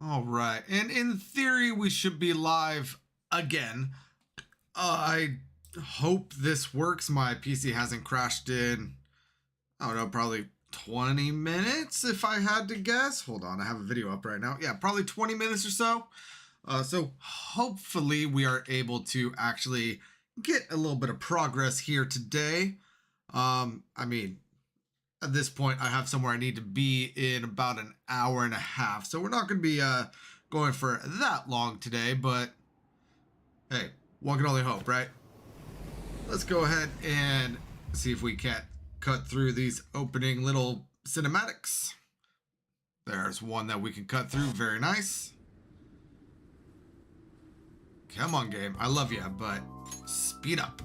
All right, and in theory, we should be live again. I hope this works. My PC hasn't crashed in, I don't know, probably 20 minutes if I had to guess. Hold on, I have a video up right now. Yeah, probably 20 minutes or so. So hopefully we are able to actually get a little bit of progress here today. I mean, at this point, I have somewhere I need to be in about an hour and a half. So we're not going to be going for that long today, but hey, one can only hope, right? Let's go ahead and see if we can't cut through these opening little cinematics. There's one that we can cut through. Very nice. Come on, game. I love you, but speed up.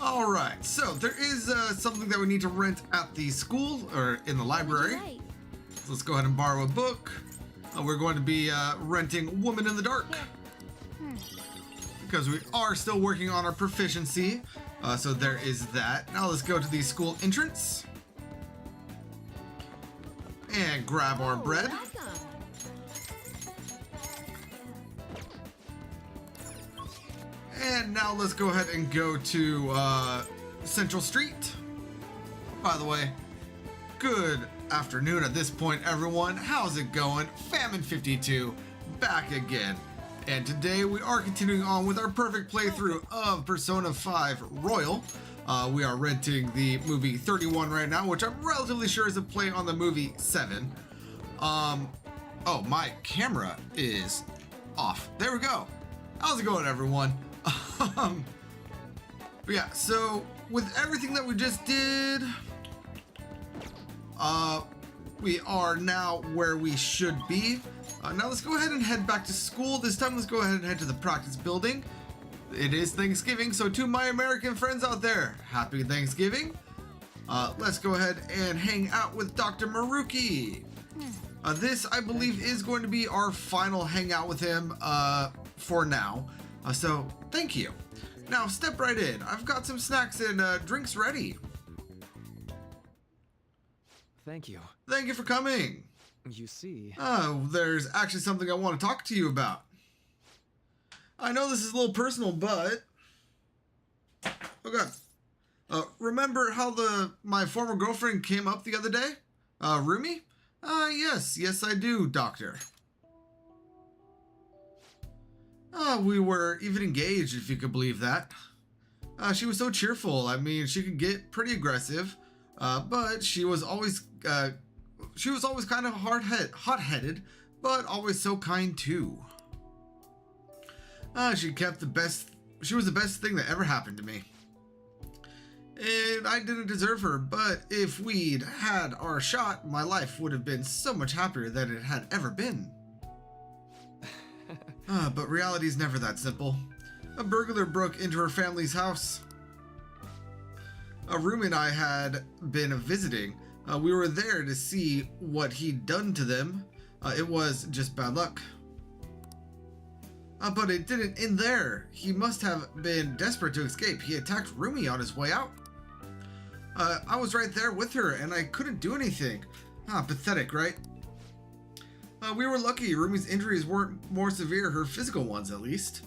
All right, so there is something that we need to rent at the school or in the library. So let's go ahead and borrow a book. We're going to be renting Woman in the Dark because we are still working on our proficiency. So there is that. Now let's go to the school entrance and grab our bread. And now let's go ahead and go to Central Street. By the way, good afternoon at this point, everyone. How's it going? Famine 52 back again. And today we are continuing on with our perfect playthrough of Persona 5 Royal. We are renting the movie 31 right now, which I'm relatively sure is a play on the movie 7. Oh, my camera is off. There we go. How's it going, everyone? But yeah, so with everything that we just did, we are now where we should be. Now let's go ahead and head back to school. This time let's go ahead and head to the practice building. It is Thanksgiving, so to my American friends out there, happy Thanksgiving. Let's go ahead and hang out with Dr. Maruki. This, I believe, is going to be our final hangout with him for now. So thank you. Now step right in. I've got some snacks and drinks ready. Thank you. Thank you for coming. You see... there's actually something I want to talk to you about. I know this is a little personal, but... Oh god. Remember how my former girlfriend came up the other day? Rumi? Yes I do, Doctor. We were even engaged, if you could believe that. She was so cheerful. I mean, she could get pretty aggressive, but she was always kind of hot-headed, but always so kind too. She was the best thing that ever happened to me. And I didn't deserve her, but if we'd had our shot, my life would have been so much happier than it had ever been. But reality's never that simple. A burglar broke into her family's house. Rumi and I had been visiting. We were there to see what he'd done to them. It was just bad luck. But it didn't end there. He must have been desperate to escape. He attacked Rumi on his way out. I was right there with her and I couldn't do anything. Pathetic, right? We were lucky Rumi's injuries weren't more severe, her physical ones at least.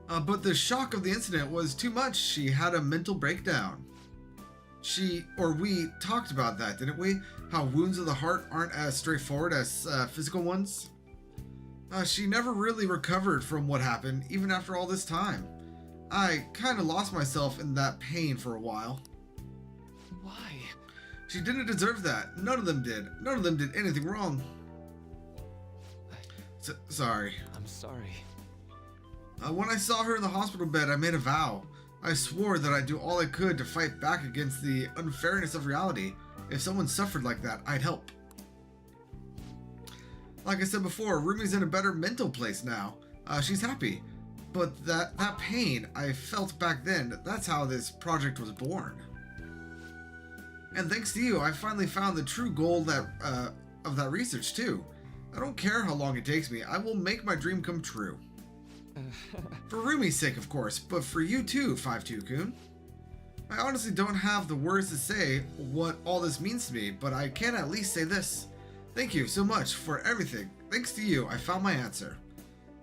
But the shock of the incident was too much. She had a mental breakdown. We talked about that, didn't we? How wounds of the heart aren't as straightforward as physical ones. She never really recovered from what happened, even after all this time. I kind of lost myself in that pain for a while. Why? She didn't deserve that. None of them did. None of them did anything wrong. Sorry. I'm sorry. When I saw her in the hospital bed, I made a vow. I swore that I'd do all I could to fight back against the unfairness of reality. If someone suffered like that, I'd help. Like I said before, Rumi's in a better mental place now. She's happy. But that pain I felt back then, that's how this project was born. And thanks to you, I finally found the true goal of that research too. I don't care how long it takes me, I will make my dream come true. For Rumi's sake, of course, but for you too, 52-kun. I honestly don't have the words to say what all this means to me, but I can at least say this. Thank you so much for everything. Thanks to you, I found my answer.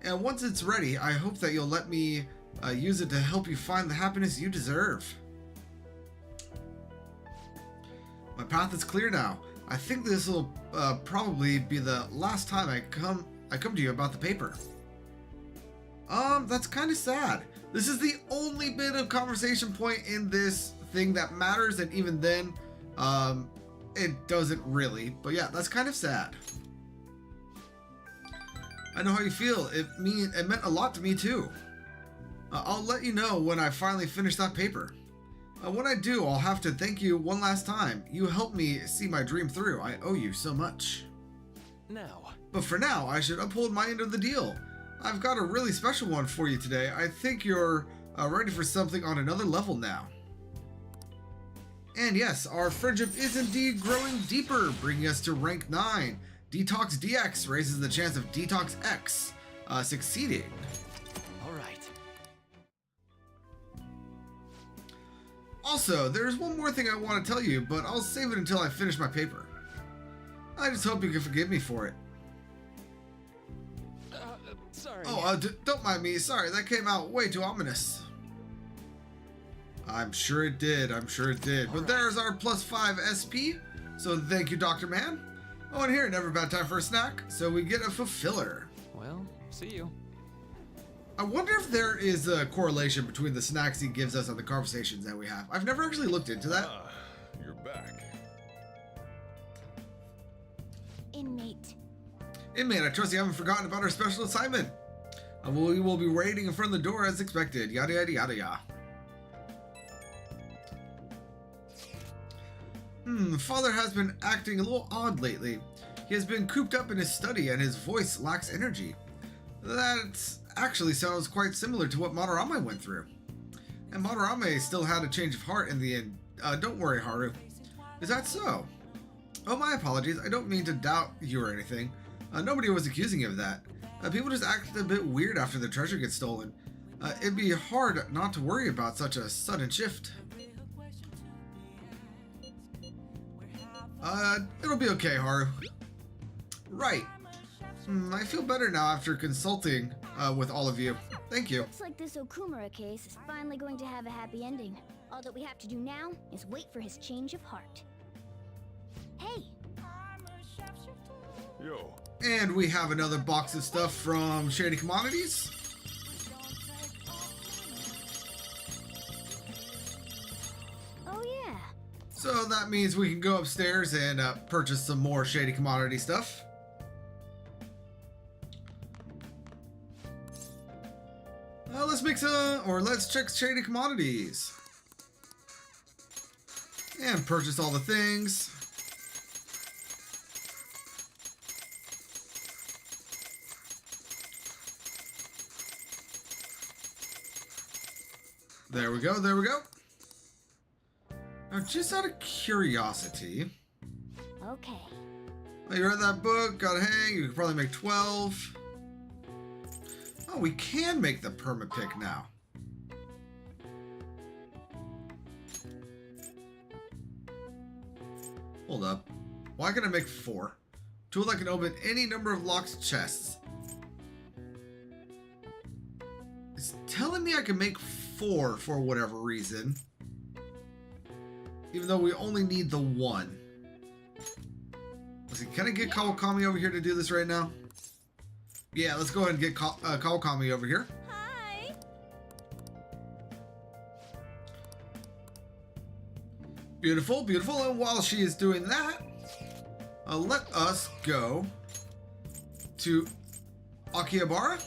And once it's ready, I hope that you'll let me use it to help you find the happiness you deserve. My path is clear now. I think this will probably be the last time I come to you about the paper. That's kind of sad. This is the only bit of conversation point in this thing that matters, and even then, it doesn't really. But yeah, that's kind of sad. I know how you feel. It meant a lot to me too. I'll let you know when I finally finish that paper. When I do, I'll have to thank you one last time. You helped me see my dream through. I owe you so much. Now. But for now, I should uphold my end of the deal. I've got a really special one for you today. I think you're ready for something on another level now. And yes, our friendship is indeed growing deeper, bringing us to rank 9. Detox DX raises the chance of Detox X succeeding. Alright. Also, there's one more thing I want to tell you, but I'll save it until I finish my paper. I just hope you can forgive me for it. Sorry. Oh, don't mind me. Sorry, that came out way too ominous. I'm sure it did. But there's our +5 SP. So thank you, Dr. Man. Oh, and here, never a bad time for a snack. So we get a fulfiller. Well, see you. I wonder if there is a correlation between the snacks he gives us and the conversations that we have. I've never actually looked into that. You're back. Inmate. Inmate, I trust you haven't forgotten about our special assignment. We will be waiting in front of the door as expected. Yada yada yada yada. Father has been acting a little odd lately. He has been cooped up in his study and his voice lacks energy. That actually sounds quite similar to what Madarame went through. And Madarame still had a change of heart in the end. Don't worry, Haru. Is that so? Oh, my apologies. I don't mean to doubt you or anything. Nobody was accusing you of that. People just act a bit weird after the treasure gets stolen. It'd be hard not to worry about such a sudden shift. It'll be okay, Haru. Right. I feel better now after consulting with all of you. Thank you. Looks like this Okumura case is finally going to have a happy ending. All that we have to do now is wait for his change of heart. Hey! Yo. And we have another box of stuff from Shady Commodities. Oh yeah. So that means we can go upstairs and purchase some more Shady Commodity stuff. Let's check Shady Commodities. And purchase all the things. There we go, there we go. Now, just out of curiosity. Okay. Oh, you read that book, got a hang, you could probably make 12. Oh, we can make the perma pick now. Hold up. Why can I make 4? Tool that can open any number of locked chests. It's telling me I can make 4 for whatever reason. Even though we only need the 1. Let's see, can I get Kawakami over here to do this right now? Yeah, let's go ahead and get Kawakami over here. Hi! Beautiful, beautiful. And while she is doing that, let us go to Akihabara.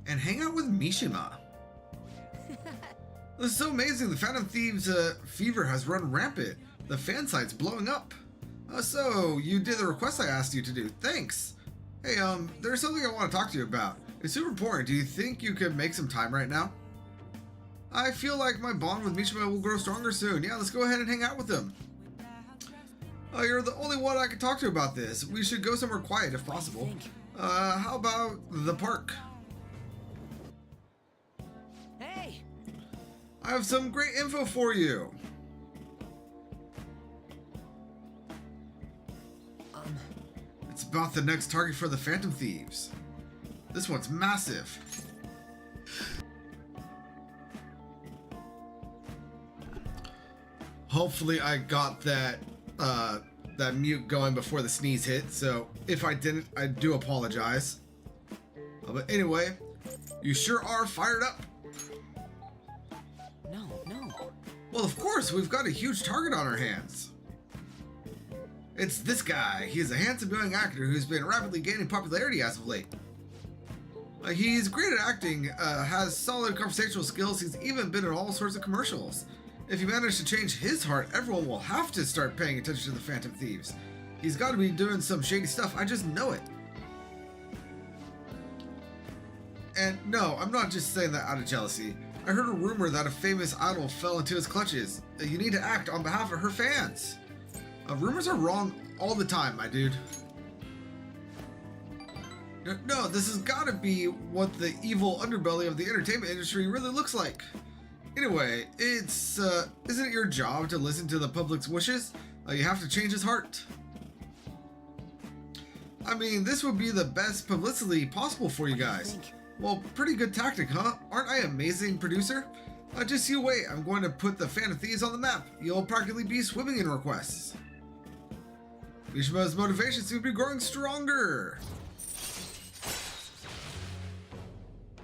And hang out with Mishima. This is so amazing. The Phantom Thieves fever has run rampant. The fan site's blowing up. So, you did the request I asked you to do. Thanks. Hey, there's something I want to talk to you about. It's super important. Do you think you could make some time right now? I feel like my bond with Mishima will grow stronger soon. Yeah, let's go ahead and hang out with him. You're the only one I can talk to about this. We should go somewhere quiet if possible. How about the park? I have some great info for you. It's about the next target for the Phantom Thieves. This one's massive. Hopefully I got that mute going before the sneeze hit, so if I didn't, I do apologize. But anyway, you sure are fired up. No. Well, of course, we've got a huge target on our hands. It's this guy. He is a handsome young actor who's been rapidly gaining popularity as of late. He's great at acting, has solid conversational skills, he's even been in all sorts of commercials. If you manage to change his heart, everyone will have to start paying attention to the Phantom Thieves. He's got to be doing some shady stuff, I just know it. And no, I'm not just saying that out of jealousy. I heard a rumor that a famous idol fell into his clutches. You need to act on behalf of her fans. Rumors are wrong all the time, my dude. No, this has got to be what the evil underbelly of the entertainment industry really looks like. Anyway, isn't it your job to listen to the public's wishes? You have to change his heart. I mean, this would be the best publicity possible for you guys. Well, pretty good tactic, huh? Aren't I amazing, producer? Just you wait, I'm going to put the Phantom Thieves on the map. You'll practically be swimming in requests. Mishima's motivation seems to be growing stronger.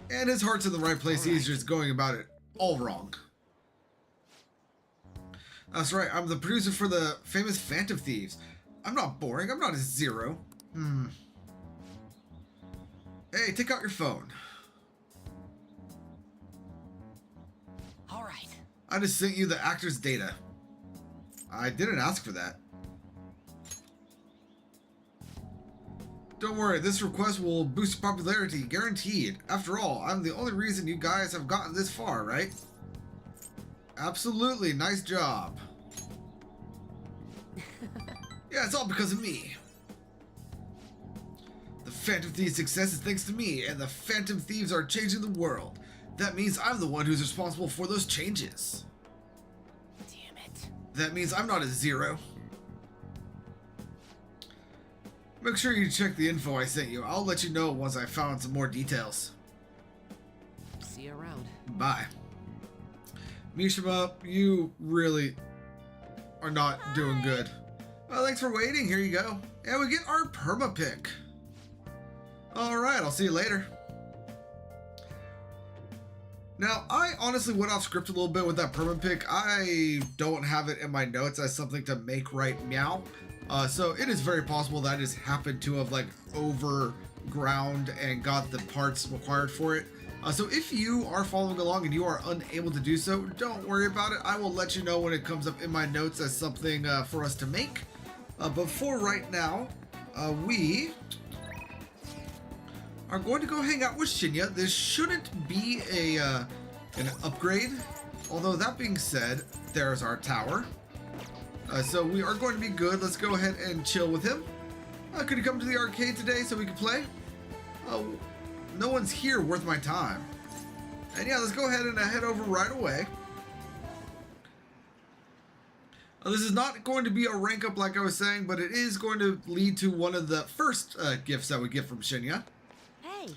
And his heart's in the right place, he's just going about it all wrong. That's right, I'm the producer for the famous Phantom Thieves. I'm not boring, I'm not a zero. Hey, take out your phone. Alright. I just sent you the actor's data. I didn't ask for that. Don't worry, this request will boost your popularity, guaranteed. After all, I'm the only reason you guys have gotten this far, right? Absolutely, nice job. Yeah, it's all because of me. The Phantom Thieves' success is thanks to me, and the Phantom Thieves are changing the world. That means I'm the one who's responsible for those changes. Damn it. That means I'm not a zero. Make sure you check the info I sent you. I'll let you know once I found some more details. See you around. Bye. Mishima, you really are not doing good. Well, thanks for waiting. Here you go. And we get our perma pick. Alright, I'll see you later. Now, I honestly went off script a little bit with that perma pick. I don't have it in my notes as something to make right meow. So it is very possible that I just happened to have like overground and got the parts required for it. So if you are following along and you are unable to do so, don't worry about it. I will let you know when it comes up in my notes as something for us to make. But for right now, we are going to go hang out with Shinya. This shouldn't be an upgrade. Although that being said, there's our tower. So we are going to be good. Let's go ahead and chill with him. Could he come to the arcade today so we can play? No one's here worth my time. And yeah, let's go ahead and head over right away. This is not going to be a rank up like I was saying, but it is going to lead to one of the first gifts that we get from Shinya. Hey.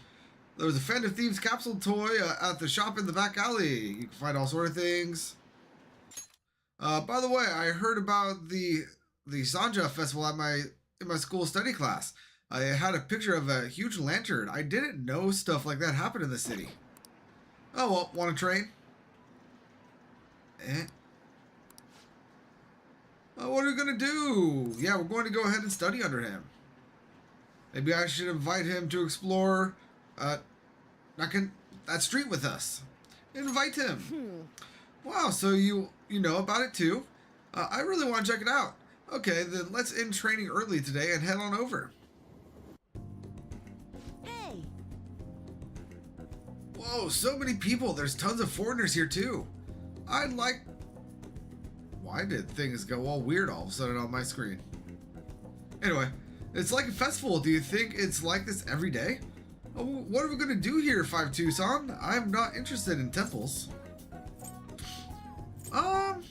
There was a Phantom Thieves capsule toy at the shop in the back alley. You can find all sort of things. By the way, I heard about the Sanja festival at in my school study class. I had a picture of a huge lantern. I didn't know stuff like that happened in the city. Oh well, want to train? What are we gonna do? Yeah, we're going to go ahead and study under him. Maybe I should invite him to explore that street with us. Invite him. Wow, so you know about it too? I really want to check it out. Okay, then let's end training early today and head on over. Hey. Whoa, so many people. There's tons of foreigners here too. Why did things go all weird all of a sudden on my screen? Anyway, it's like a festival. Do you think it's like this every day? What are we gonna do here, 5-2-san? I'm not interested in temples. Um,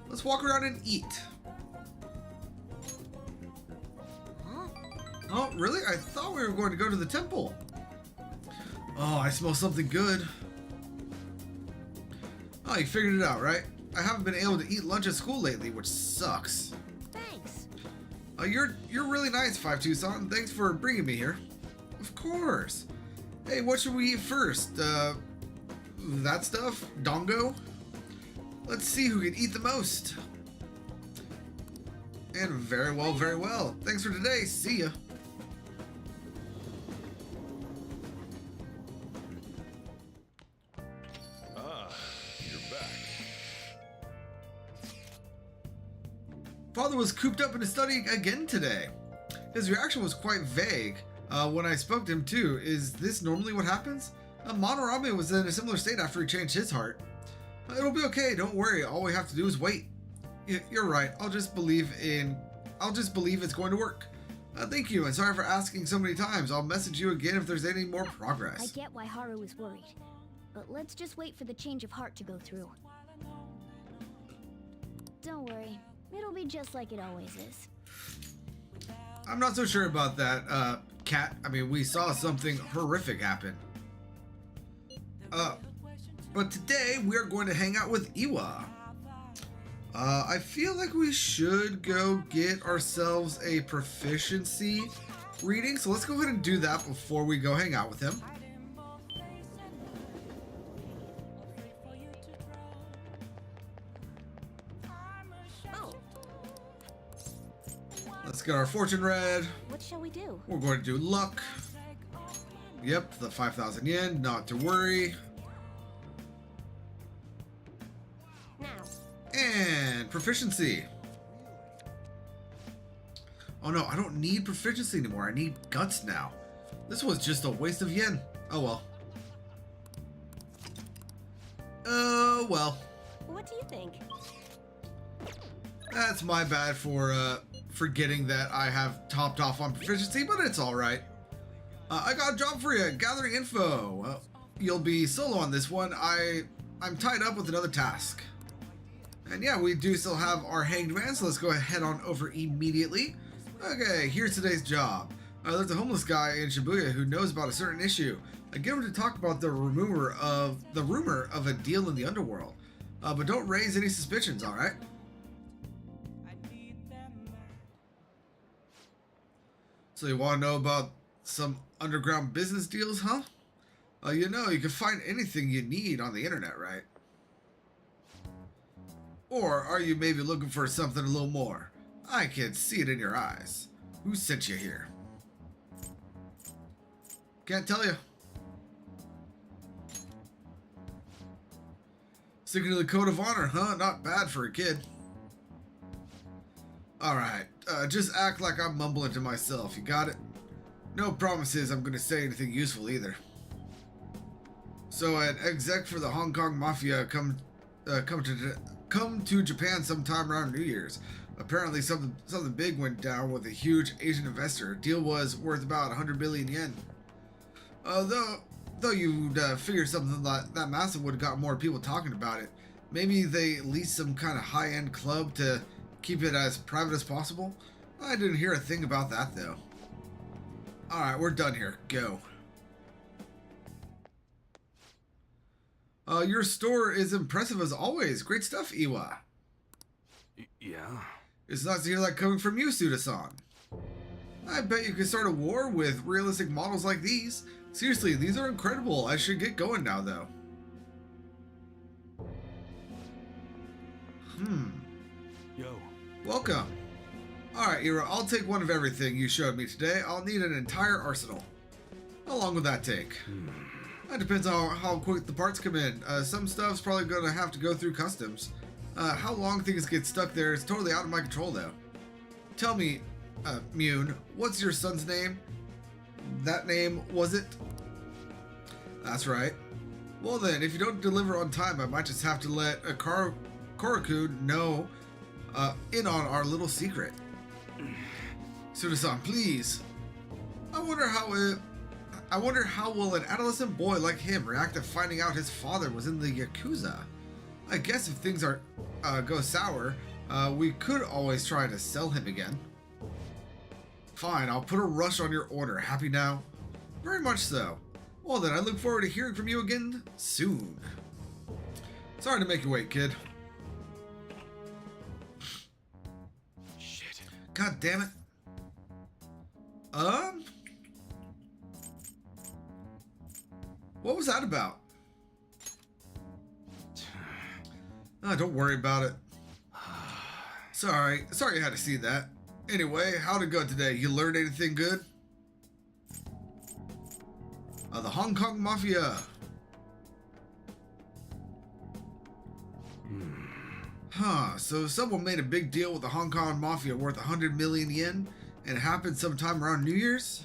let's walk around and eat. Huh? Oh, really? I thought we were going to go to the temple. Oh, I smell something good. Oh, you figured it out, right? I haven't been able to eat lunch at school lately, which sucks. Thanks. You're really nice, 5-2-san. Thanks for bringing me here. Of course. Hey, what should we eat first? That stuff? Dongo? Let's see who can eat the most. And very well, very well. Thanks for today. See ya. You're back. Father was cooped up in his study again today. His reaction was quite vague when I spoke to him too. Is this normally what happens? Monorame was in a similar state after he changed his heart. It'll be okay, don't worry. All we have to do is wait. You're right. I'll just believe it's going to work. Thank you, and sorry for asking so many times. I'll message you again if there's any more progress. I get why Haru is worried, but let's just wait for the change of heart to go through. Don't worry, it'll be just like it always is. I'm not so sure about that, Kat. I mean, we saw something horrific happen. But today we are going to hang out with Iwa. I feel like we should go get ourselves a proficiency reading, so let's go ahead and do that before we go hang out with him. Oh, Let's get our fortune read. what shall we do? We're going to do luck. Yep, the 5,000 yen, not to worry. Now. And proficiency. Oh no, I don't need proficiency anymore. I need guts now. This was just a waste of yen. Oh well. Oh well. What do you think? That's my bad for forgetting that I have topped off on proficiency, but it's all right. I got a job for you, gathering info. You'll be solo on this one. I'm tied up with another task. And yeah, we do still have our hanged man, so let's go ahead on over immediately. Okay, here's today's job. There's a homeless guy in Shibuya who knows about a certain issue. I get him to talk about the rumor of a deal in the underworld. But don't raise any suspicions, all right? So you want to know about some underground business deals, huh? You know, you can find anything you need on the internet, right? Or are you maybe looking for something a little more? I can see it in your eyes. Who sent you here? Can't tell you. Sticking to the code of honor, huh? Not bad for a kid. Alright, just act like I'm mumbling to myself, you got it? No promises I'm gonna say anything useful either. So an exec for the Hong Kong Mafia come to Japan sometime around New Year's. Apparently something big went down with a huge Asian investor. Deal was worth about 100 billion yen. Though you'd figure something like that massive would have got more people talking about it. Maybe they leased some kind of high-end club to keep it as private as possible. I didn't hear a thing about that though. Alright, we're done here. Go. Your store is impressive as always. Great stuff, Iwa. Yeah. It's nice to hear that coming from you, Suda-san. I bet you could start a war with realistic models like these. Seriously, these are incredible. I should get going now, though. Yo. Welcome. Alright, Ira, I'll take one of everything you showed me today. I'll need an entire arsenal. How long will that take? That depends on how quick the parts come in. Some stuff's probably gonna have to go through customs. How long things get stuck there is totally out of my control, though. Tell me, Mune, what's your son's name? That name, was it? That's right. Well then, if you don't deliver on time, I might just have to let a Koroku know in on our little secret. Suda-san, please. I wonder I wonder how will an adolescent boy like him react to finding out his father was in the Yakuza. I guess if things go sour, we could always try to sell him again. Fine, I'll put a rush on your order. Happy now? Very much so. Well then, I look forward to hearing from you again soon. Sorry to make you wait, kid. Shit. God damn it. What was that about? Oh, don't worry about it. Sorry you had to see that. Anyway, how'd it go today? You learned anything good? The Hong Kong Mafia. Huh, so someone made a big deal with the Hong Kong Mafia worth 100 million yen, and it happened sometime around New Year's?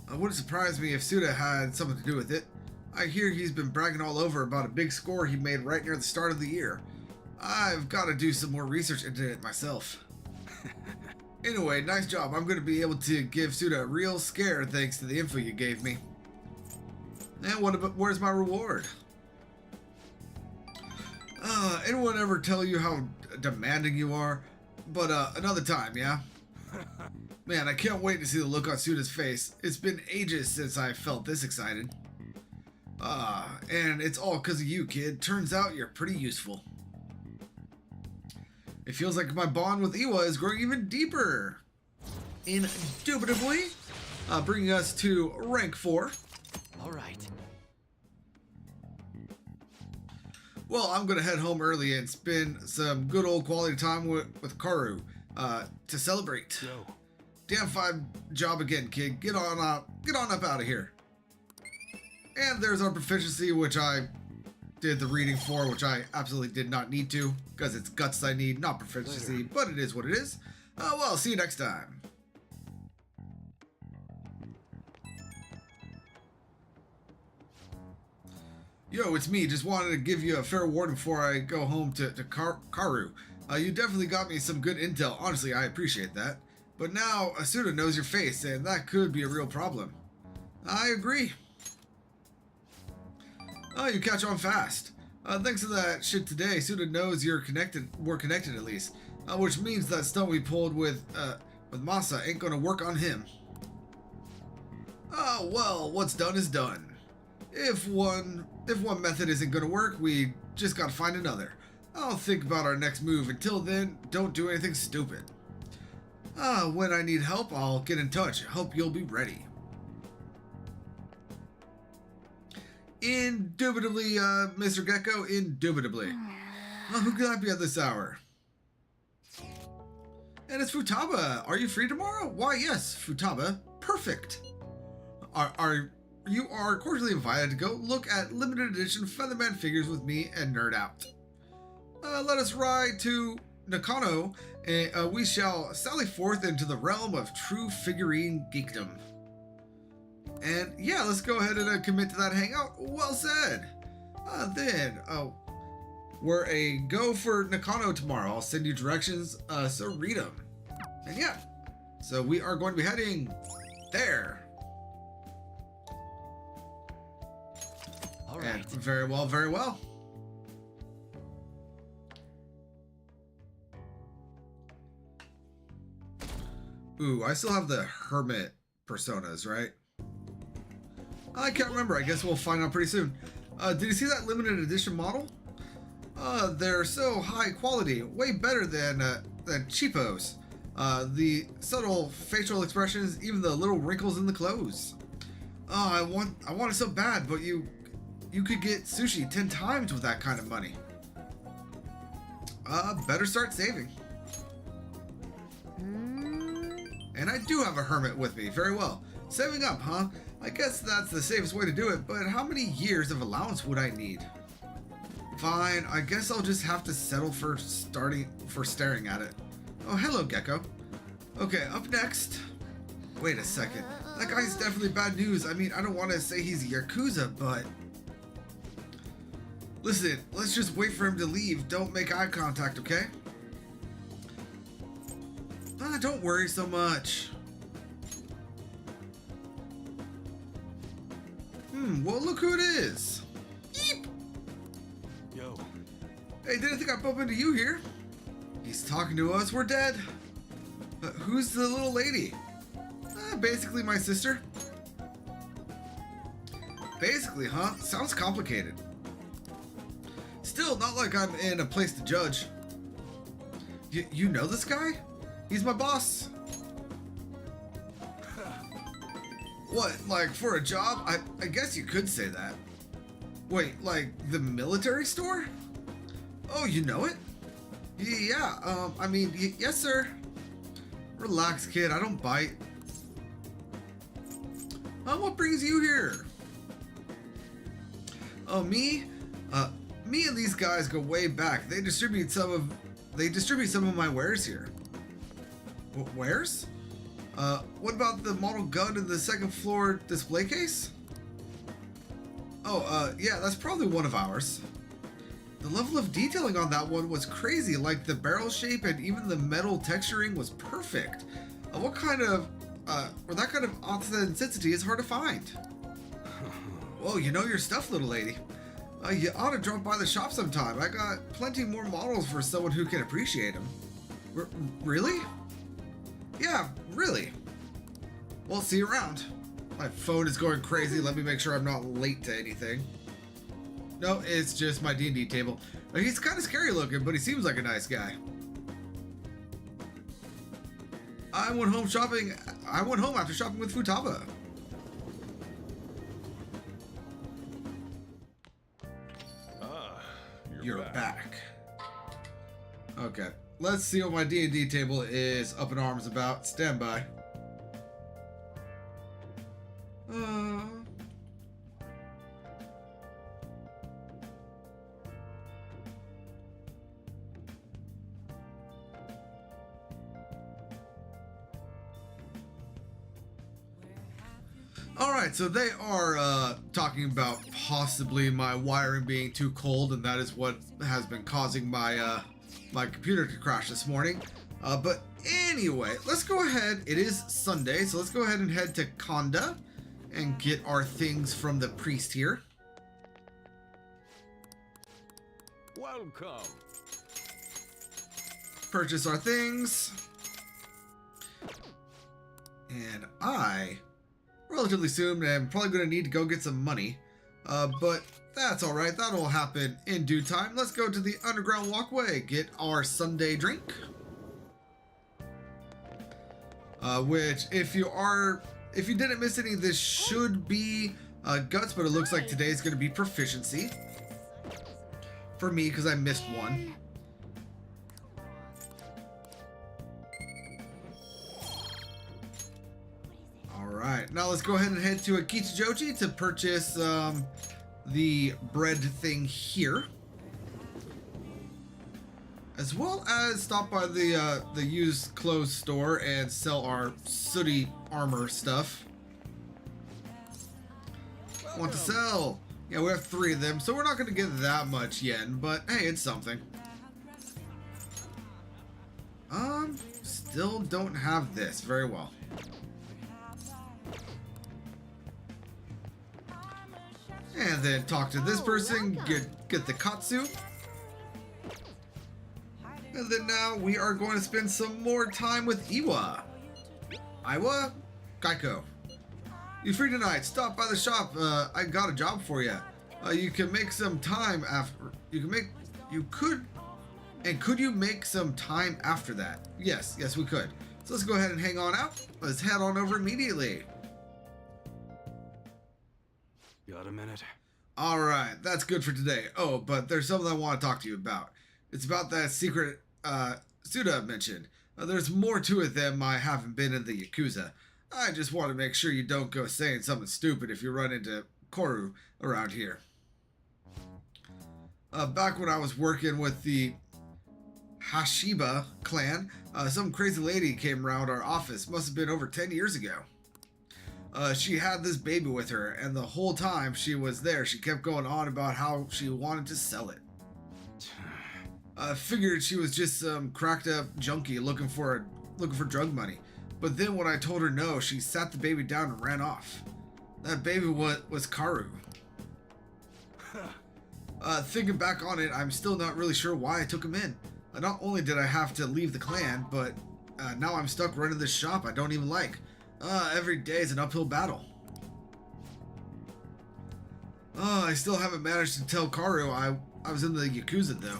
Wouldn't surprise me if Suda had something to do with it. I hear he's been bragging all over about a big score he made right near the start of the year. I've got to do some more research into it myself. Anyway, nice job. I'm going to be able to give Suda a real scare thanks to the info you gave me. And where's my reward? Anyone ever tell you how demanding you are? But another time, yeah? Man, I can't wait to see the look on Suda's face. It's been ages since I felt this excited. And it's all because of you, kid. Turns out you're pretty useful. It feels like my bond with Iwa is growing even deeper. Indubitably, bringing us to rank 4. All right. Well, I'm gonna head home early and spend some good old quality time with Karu to celebrate. Yo. Damn fine job again, kid. Get on up out of here. And there's our proficiency, which I did the reading for, which I absolutely did not need to, because it's guts I need, not proficiency, Later. but it is what it is. Well, see you next time. Yo, it's me. Just wanted to give you a fair warning before I go home to Karu. You definitely got me some good intel. Honestly, I appreciate that. But now, Asuda knows your face, and that could be a real problem. I agree. Oh, you catch on fast. Thanks to that shit today, Suda knows we're connected at least. Which means that stunt we pulled with Masa ain't gonna work on him. Oh, well, what's done is done. If one method isn't gonna work, we just gotta find another. I'll think about our next move. Until then, don't do anything stupid. When I need help, I'll get in touch. Hope you'll be ready. Indubitably, Mr. Gecko, indubitably. Who could that be at this hour? And it's Futaba. Are you free tomorrow? Why, yes, Futaba. Perfect. You are cordially invited to go look at limited edition Featherman figures with me and nerd out. Let us ride to Nakano, and we shall sally forth into the realm of true figurine geekdom. And yeah, let's go ahead and commit to that hangout. Well said. We're a go for Nakano tomorrow. I'll send you directions, so read them. And yeah, so we are going to be heading there. All And right. very well, very well. Ooh, I still have the hermit personas, right? I can't remember. I guess we'll find out pretty soon. Did you see that limited edition model? They're so high quality, way better than cheapos. The subtle facial expressions, even the little wrinkles in the clothes. I want it so bad, but you could get sushi 10 times with that kind of money. Better start saving. And I do have a hermit with me. Very well. Saving up, huh? I guess that's the safest way to do it, but how many years of allowance would I need? Fine, I guess I'll just have to settle for staring at it. Oh, hello, Gecko. Okay, up next. Wait a second. That guy's definitely bad news. I mean, I don't want to say he's Yakuza, but... Listen, let's just wait for him to leave. Don't make eye contact, okay? Don't worry so much. Well, look who it is. Yeep. Yo. Hey, didn't think I'd bump into you here. He's talking to us. We're dead. Who's the little lady? Basically my sister. Basically, huh? Sounds complicated. Still, not like I'm in a place to judge. You know this guy? He's my boss. What, like for a job? I guess you could say that. Wait, like the military store? Oh, you know it? Yeah, I mean, yes, sir. Relax, kid, I don't bite. What brings you here? Oh, me? Me and these guys go way back. They distribute some of my wares here. Wares? What about the model gun in the second floor display case? Oh, yeah, that's probably one of ours. The level of detailing on that one was crazy, like the barrel shape and even the metal texturing was perfect. What kind of, or that kind of authenticity is hard to find. Whoa, you know your stuff, little lady. You ought to drop by the shop sometime. I got plenty more models for someone who can appreciate them. Really? Yeah, really. Well, see you around. My phone is going crazy. Let me make sure I'm not late to anything. No, it's just my D&D table. He's kind of scary looking, but he seems like a nice guy. I went home after shopping with Futaba. You're back. Okay, let's see what my D&D table is up in arms about. Stand by. Alright, so they are talking about possibly my wiring being too cold, and that is what has been causing my my computer to crash this morning. But anyway, let's go ahead. It is Sunday, so let's go ahead and head to Konda and get our things from the priest here. Welcome. Purchase our things. And I relatively soon am probably going to need to go get some money. But that's alright, that'll happen in due time. Let's go to the underground walkway, get our Sunday drink. Which, if you didn't miss any, this should be guts, but it looks like today's going to be proficiency. For me, because I missed one. Alright, now let's go ahead and head to Akichijoji to purchase the bread thing here. As well as stop by the used clothes store and sell our sooty armor stuff. Want to sell? Yeah, we have 3 of them, so we're not going to get that much yen, but hey, it's something. Still don't have this. Very well. And then talk to this person, get the katsu. And then now we are going to spend some more time with Iwa. Iwa? Kaiko. You free tonight? Stop by the shop. I got a job for you. You can make some time after. Could you make some time after that? Yes, we could. So let's go ahead and hang on out. Let's head on over immediately. Got a minute? Alright, that's good for today. Oh, but there's something I want to talk to you about. It's about that secret Suda mentioned. There's more to it than I haven't been in the Yakuza. I just want to make sure you don't go saying something stupid if you run into Koru around here. Back when I was working with the Hashiba clan, some crazy lady came around our office. Must have been over 10 years ago. She had this baby with her, and the whole time she was there, she kept going on about how she wanted to sell it. I figured she was just some cracked up junkie looking for drug money. But then when I told her no, she sat the baby down and ran off. That baby was Karu. Thinking back on it, I'm still not really sure why I took him in. Not only did I have to leave the clan, but now I'm stuck running this shop I don't even like. Every day is an uphill battle. I still haven't managed to tell Karu I was in the Yakuza though.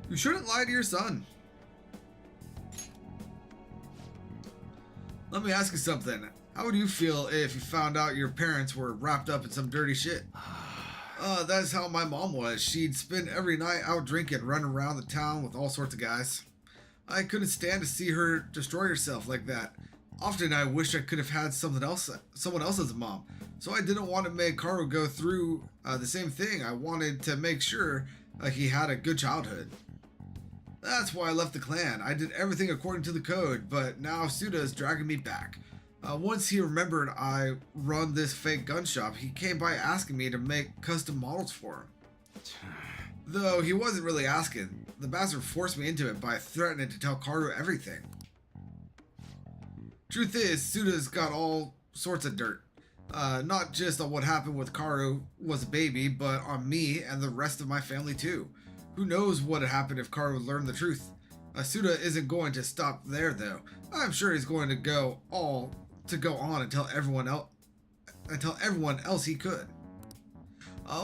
You shouldn't lie to your son. Let me ask you something. How would you feel if you found out your parents were wrapped up in some dirty shit? That's how my mom was. She'd spend every night out drinking, running around the town with all sorts of guys. I couldn't stand to see her destroy herself like that. Often I wish I could have had someone else as a mom. So I didn't want to make Karu go through the same thing. I wanted to make sure he had a good childhood. That's why I left the clan. I did everything according to the code, but now Suda is dragging me back. Once he remembered I run this fake gun shop, he came by asking me to make custom models for him. Though he wasn't really asking. The bastard forced me into it by threatening to tell Karu everything. Truth is, Suda's got all sorts of dirt. Not just on what happened with Karu was a baby, but on me and the rest of my family too. Who knows what would happen if Karu learned the truth. Suda isn't going to stop there though. I'm sure he's going to go on and tell everyone else he could.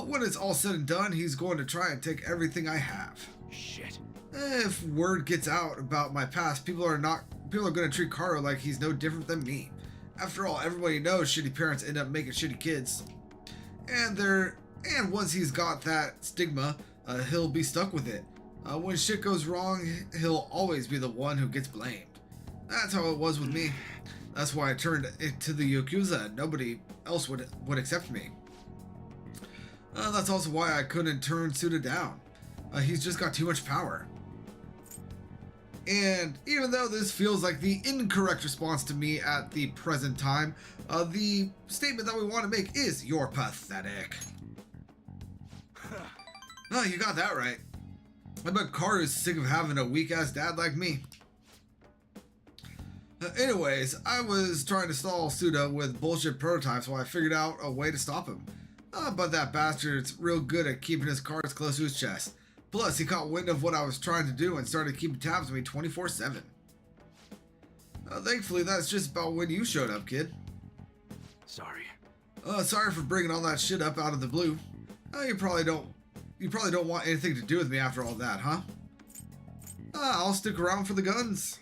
When it's all said and done, he's going to try and take everything I have. Shit. If word gets out about my past, people are going to treat Karu like he's no different than me. After all, everybody knows shitty parents end up making shitty kids. And once he's got that stigma, he'll be stuck with it. When shit goes wrong, he'll always be the one who gets blamed. That's how it was with me. That's why I turned into the Yakuza. Nobody else would accept me. That's also why I couldn't turn Suda down. He's just got too much power. And even though this feels like the incorrect response to me at the present time, the statement that we want to make is, you're pathetic. You got that right. I bet Karu's sick of having a weak-ass dad like me. Anyways, I was trying to stall Suda with bullshit prototypes while I figured out a way to stop him. But that bastard's real good at keeping his cards close to his chest. Plus, he caught wind of what I was trying to do and started keeping tabs on me 24/7. Thankfully, that's just about when you showed up, kid. Sorry. Sorry for bringing all that shit up out of the blue. You probably don't want anything to do with me after all that, huh? I'll stick around for the guns.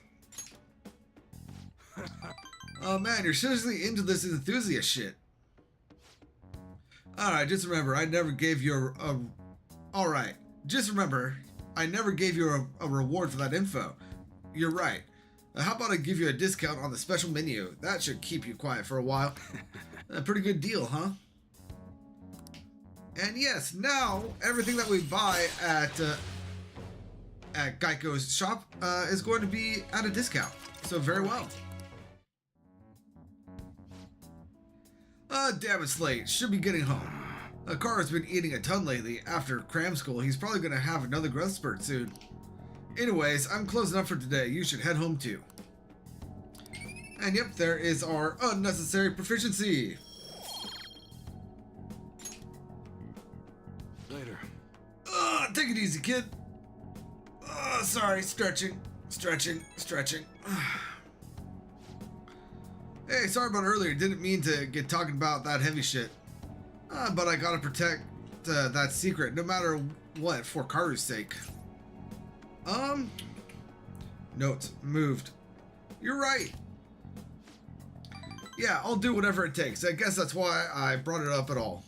Oh man, you're seriously into this enthusiast shit. Alright, just remember, I never gave you a reward for that info. You're right. How about I give you a discount on the special menu? That should keep you quiet for a while. A pretty good deal, huh? And yes, now everything that we buy at Geico's shop is going to be at a discount. So very well. Damn, it's late. Should be getting home. Car's been eating a ton lately. After cram school, he's probably going to have another growth spurt soon. Anyways, I'm closing up for today. You should head home too. And yep, there is our unnecessary proficiency. Later. Take it easy, kid. Sorry, stretching. Hey, sorry about earlier. Didn't mean to get talking about that heavy shit. But I gotta protect that secret, no matter what, for Karu's sake. Note, moved. You're right. Yeah, I'll do whatever it takes. I guess that's why I brought it up at all.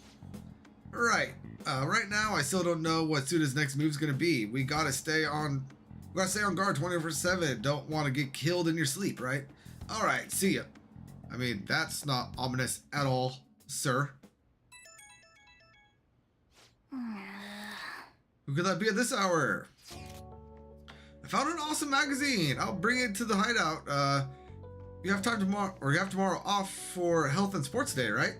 Right. Right now, I still don't know what Suda's next move's gonna be. We gotta stay on guard 24/7. Don't want to get killed in your sleep, right? All right, see ya. I mean, that's not ominous at all, sir. Who could that be at this hour? I found an awesome magazine. I'll bring it to the hideout. You have time tomorrow, or you have tomorrow off for health and sports day, right?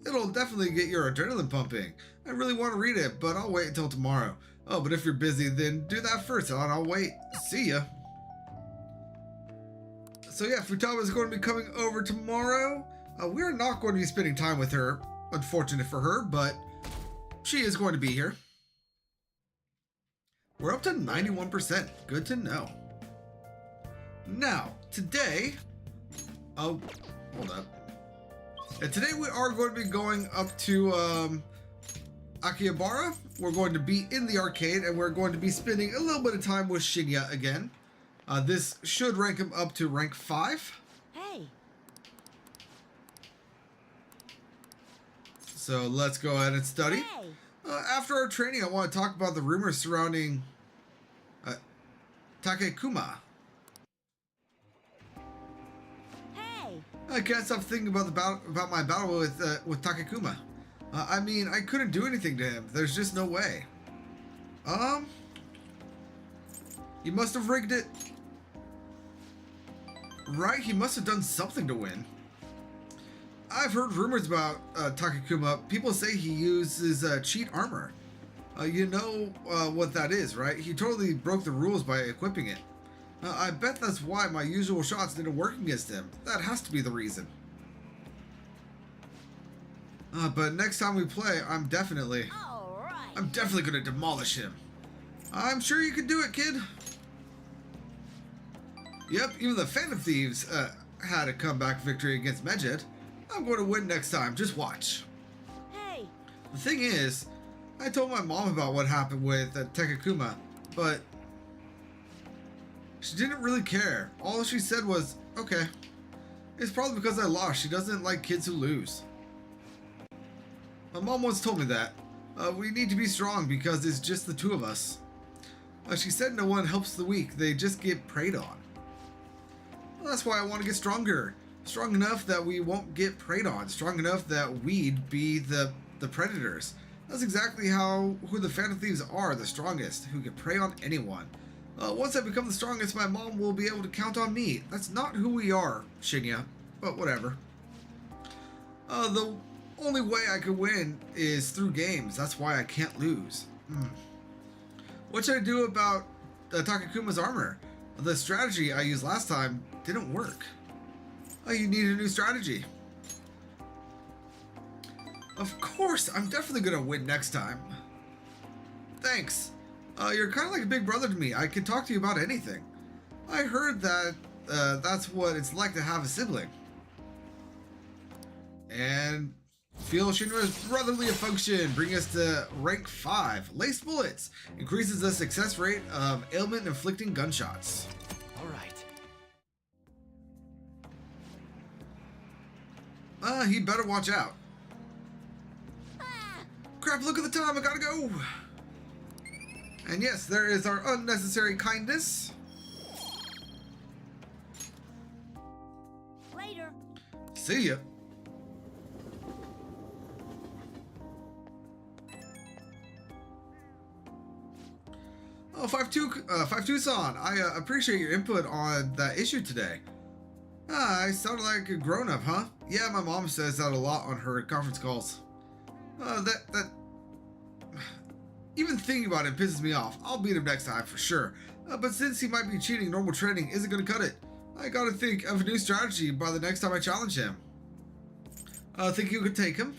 It'll definitely get your adrenaline pumping. I really want to read it, but I'll wait until tomorrow. Oh, but if you're busy, then do that first, and I'll wait. See ya. So yeah, Futaba is going to be coming over tomorrow. We're not going to be spending time with her, unfortunate for her, but she is going to be here. We're up to 91%. Good to know. Now, today... Oh, hold up. Today we are going to be going up to Akihabara. We're going to be in the arcade, and we're going to be spending a little bit of time with Shinya again. This should rank him up to rank 5. Hey. So let's go ahead and study. Hey. After our training, I want to talk about the rumors surrounding Takekuma. Hey. I can't stop thinking about my battle with Takekuma. I mean, I couldn't do anything to him. There's just no way. He must have rigged it. Right? He must have done something to win. I've heard rumors about Takekuma. People say he uses cheat armor. You know what that is, right? He totally broke the rules by equipping it. I bet that's why my usual shots didn't work against him. That has to be the reason. But next time we play, I'm definitely gonna demolish him. I'm sure you can do it, kid. Yep, even the Phantom Thieves had a comeback victory against Medjed. I'm going to win next time, just watch. Hey. The thing is, I told my mom about what happened with Takekuma, but she didn't really care. All she said was, okay. It's probably because I lost. She doesn't like kids who lose. My mom once told me that. We need to be strong because it's just the two of us. She said no one helps the weak. They just get preyed on. Well, that's why I want to get stronger. Strong enough that we won't get preyed on. Strong enough that we'd be the predators. That's exactly who the Phantom Thieves are, the strongest, who can prey on anyone. Once I become the strongest, my mom will be able to count on me. That's not who we are, Shinya, but whatever. The only way I could win is through games. That's why I can't lose. What should I do about Takekuma's armor? The strategy I used last time didn't work. You need a new strategy. Of course, I'm definitely gonna win next time. Thanks. You're kind of like a big brother to me. I can talk to you about anything. I heard that that's what it's like to have a sibling. And feel Shinra's brotherly function, bring us to rank 5. Laced bullets increases the success rate of ailment inflicting gunshots. All right. He better watch out. Crap, look at the time, I gotta go. And yes, there is our unnecessary kindness. Later. See ya. Oh, 5-2-san, I appreciate your input on that issue today. I sounded like a grown-up, huh? Yeah, my mom says that a lot on her conference calls. Even thinking about it pisses me off. I'll beat him next time for sure. But since he might be cheating, normal training isn't gonna cut it. I gotta think of a new strategy by the next time I challenge him. Think you could take him?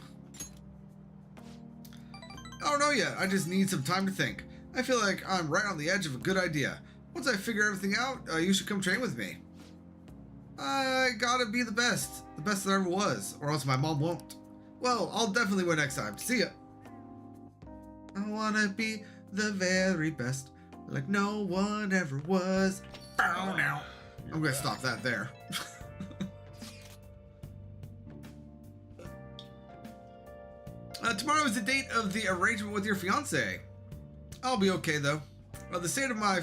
I don't know yet. I just need some time to think. I feel like I'm right on the edge of a good idea. Once I figure everything out, you should come train with me. I gotta be the best that I ever was, or else my mom won't. Well, I'll definitely win next time. See ya. I wanna be the very best, like no one ever was. Bow now. I'm gonna stop that there. Tomorrow is the date of the arrangement with your fiance. I'll be okay though. The state my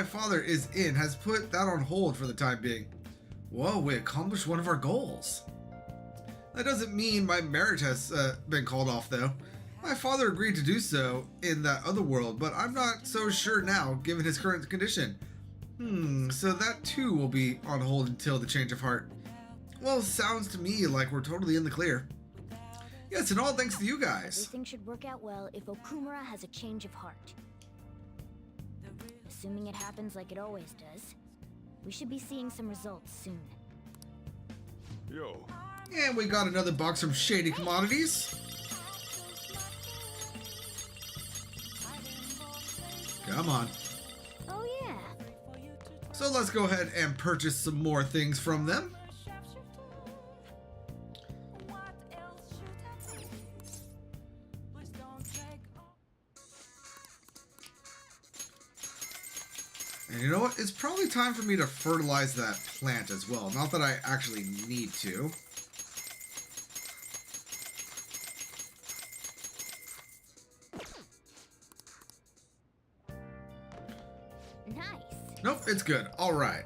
father is in has put that on hold for the time being. Whoa, we accomplished one of our goals. That doesn't mean my marriage has been called off though. My father agreed to do so in that other world, but I'm not so sure now given his current condition. So that too will be on hold until the change of heart. Well, sounds to me like we're totally in the clear. Yes, and all thanks to you guys. Everything should work out well if Okumura has a change of heart. Assuming it happens like it always does. We should be seeing some results soon. Yo. And we got another box from Shady Commodities. Come on. Oh yeah. So let's go ahead and purchase some more things from them. And you know what? It's probably time for me to fertilize that plant as well. Not that I actually need to. Nice. Nope, it's good. All right.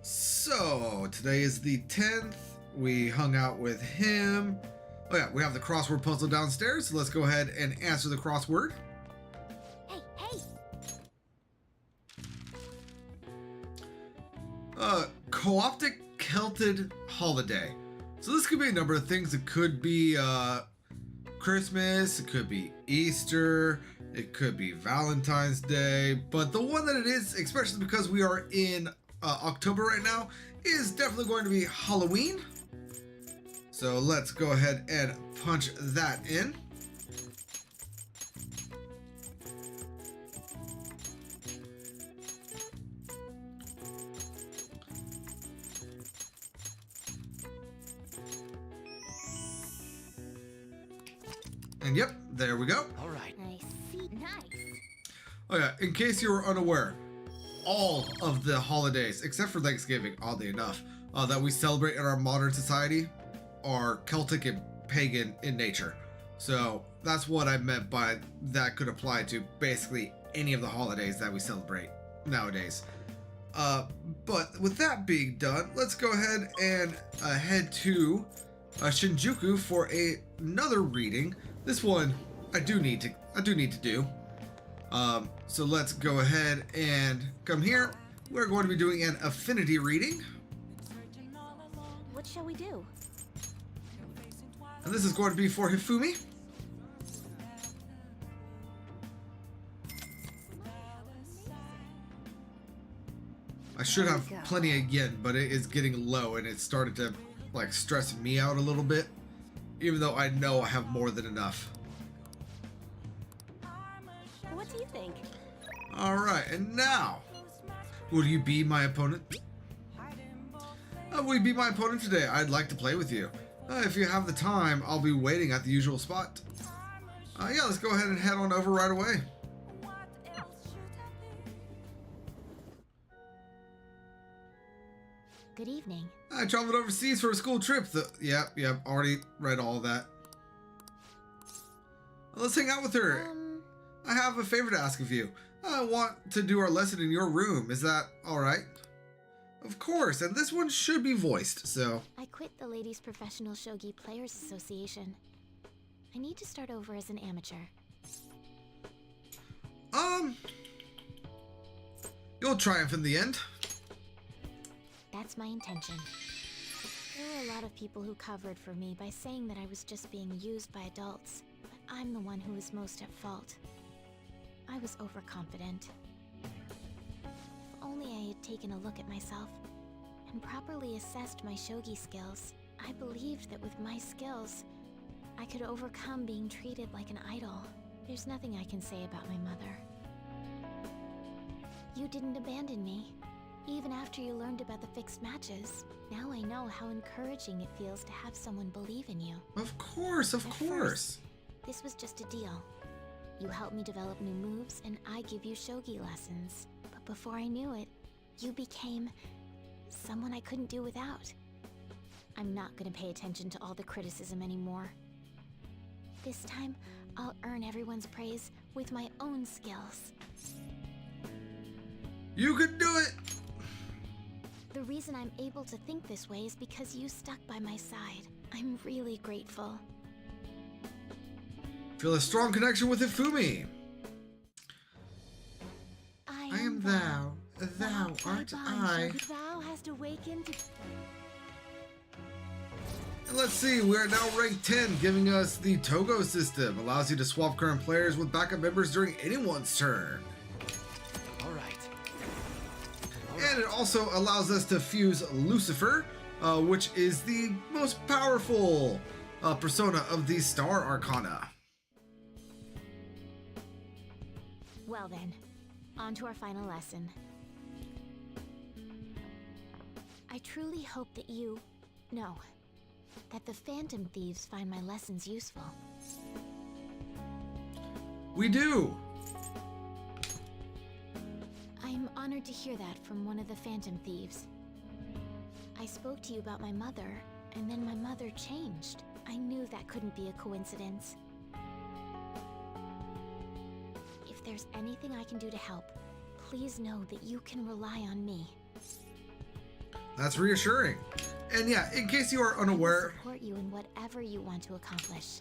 So today is the 10th. We hung out with him. Oh yeah, we have the crossword puzzle downstairs. So let's go ahead and answer the crossword. Hey, hey. Co-optic Celtic holiday. So this could be a number of things. It could be Christmas, it could be Easter, it could be Valentine's Day, but the one that it is, especially because we are in October right now, is definitely going to be Halloween. So let's go ahead and punch that in. And yep, there we go. All right. I see. Nice. Oh yeah, in case you were unaware, all of the holidays, except for Thanksgiving, oddly enough, that we celebrate in our modern society are Celtic and pagan in nature. So that's what I meant by that could apply to basically any of the holidays that we celebrate nowadays. But with that being done, let's go ahead and head to Shinjuku for another reading. This one I do need to do. So let's go ahead and come here. We're going to be doing an affinity reading. What shall we do? And this is going to be for Hifumi. I should have plenty of yen, but it is getting low and it started to like stress me out a little bit, even though I know I have more than enough. What do you think? All right, and now, will you be my opponent? Will you be my opponent today? I'd like to play with you. If you have the time, I'll be waiting at the usual spot. Yeah, let's go ahead and head on over right away. Good evening. I traveled overseas for a school trip. Yep, already read all of that. Let's hang out with her. I have a favor to ask of you. I want to do our lesson in your room. Is that alright? Of course, and this one should be voiced, so... I quit the Ladies Professional Shogi Players Association. I need to start over as an amateur. You'll triumph in the end. That's my intention. There were a lot of people who covered for me by saying that I was just being used by adults, but I'm the one who was most at fault. I was overconfident. If only I had taken a look at myself and properly assessed my shogi skills. I believed that with my skills, I could overcome being treated like an idol. There's nothing I can say about my mother. You didn't abandon me, even after you learned about the fixed matches. Now I know how encouraging it feels to have someone believe in you. Of course, of At course. first, this was just a deal. You help me develop new moves, and I give you shogi lessons. But before I knew it, you became someone I couldn't do without. I'm not gonna pay attention to all the criticism anymore. This time, I'll earn everyone's praise with my own skills. You can do it! The reason I'm able to think this way is because you stuck by my side. I'm really grateful. Feel a strong connection with Hifumi. I I am thou, thou art I. Thou hast awakened. And let's see, we are now ranked 10, giving us the Togo system. Allows you to swap current players with backup members during anyone's turn. All right. And it also allows us to fuse Lucifer, which is the most powerful persona of the Star Arcana. Well then, on to our final lesson. I truly hope that that the Phantom Thieves find my lessons useful. We do! I'm honored to hear that from one of the Phantom Thieves. I spoke to you about my mother, and then my mother changed. I knew that couldn't be a coincidence. If there's anything I can do to help, please know that you can rely on me. That's reassuring. And yeah, in case you are unaware... I will support you in whatever you want to accomplish.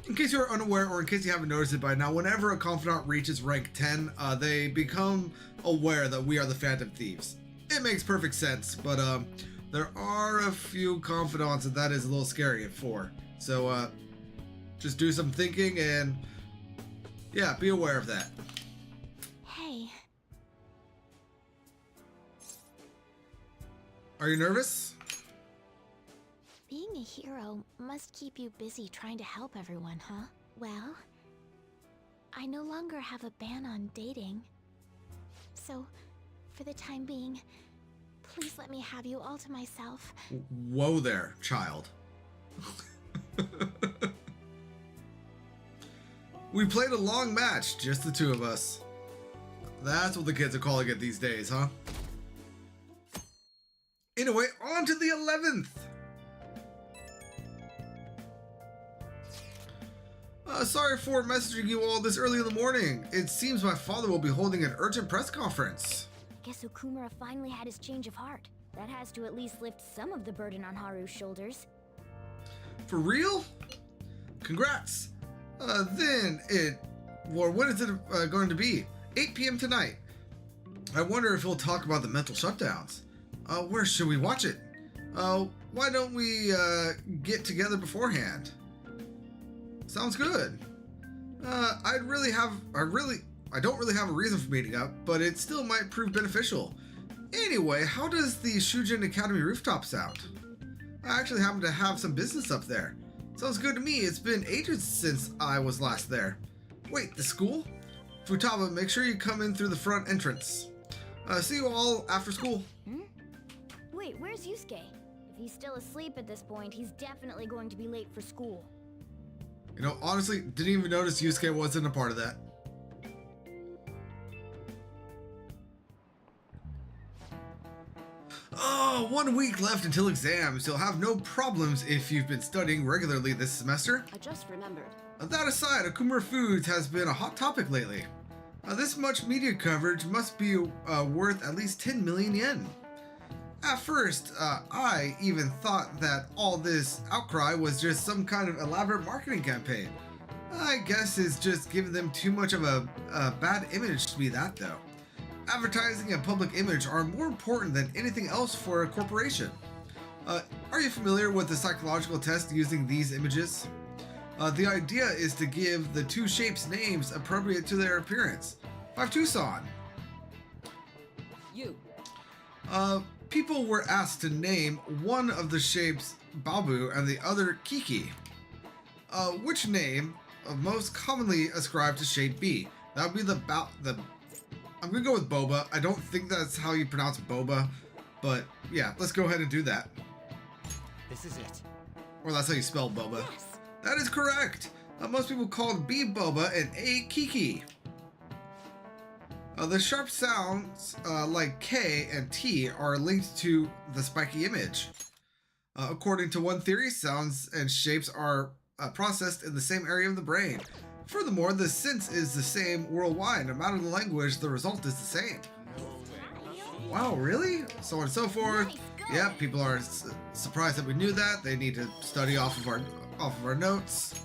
In case you're unaware, or in case you haven't noticed it by now, whenever a confidant reaches rank 10, they become aware that we are the Phantom Thieves. It makes perfect sense, but there are a few confidants that is a little scary for. So just do some thinking and yeah, be aware of that. Hey. Are you nervous? Being a hero must keep you busy trying to help everyone, huh? Well, I no longer have a ban on dating. So, for the time being, please let me have you all to myself. Whoa there, child. We played a long match, just the two of us. That's what the kids are calling it these days, huh? Anyway, on to the 11th. Sorry for messaging you all this early in the morning. It seems my father will be holding an urgent press conference. Guess Okumura finally had his change of heart. That has to at least lift some of the burden on Haru's shoulders. For real? Congrats. When is it going to be? 8 p.m. tonight. I wonder if he'll talk about the mental shutdowns. Where should we watch it? Why don't we get together beforehand? Sounds good. I don't really have a reason for meeting up, but it still might prove beneficial. Anyway, how does the Shujin Academy rooftop sound? I actually happen to have some business up there. Sounds good to me. It's been ages since I was last there. Wait, the school? Futaba, make sure you come in through the front entrance. See you all after school. Wait, where's Yusuke? If he's still asleep at this point, he's definitely going to be late for school. You know, honestly, didn't even notice Yusuke wasn't a part of that. Oh, 1 week left until exams. You'll have no problems if you've been studying regularly this semester. I just remembered. That aside, Okumura Foods has been a hot topic lately. This much media coverage must be worth at least 10 million yen. At first, I even thought that all this outcry was just some kind of elaborate marketing campaign. I guess it's just giving them too much of a bad image to be that, though. Advertising and public image are more important than anything else for a corporation. Are you familiar with the psychological test using these images? The idea is to give the two shapes names appropriate to their appearance. 5-2-san. You. People were asked to name one of the shapes Babu and the other Kiki. Which name most commonly ascribed to shape B? That would be I'm gonna go with Boba. I don't think that's how you pronounce Boba, but yeah, let's go ahead and do that. This is it. Or that's how you spell Boba. Yes. That is correct. Most people called B Boba and A Kiki. The sharp sounds like K and T are linked to the spiky image. According to one theory, sounds and shapes are processed in the same area of the brain. Furthermore, the sense is the same worldwide. No matter the language, the result is the same. Wow, really? So on and so forth. Nice, Yeah, people are surprised that we knew that. They need to study off of our notes.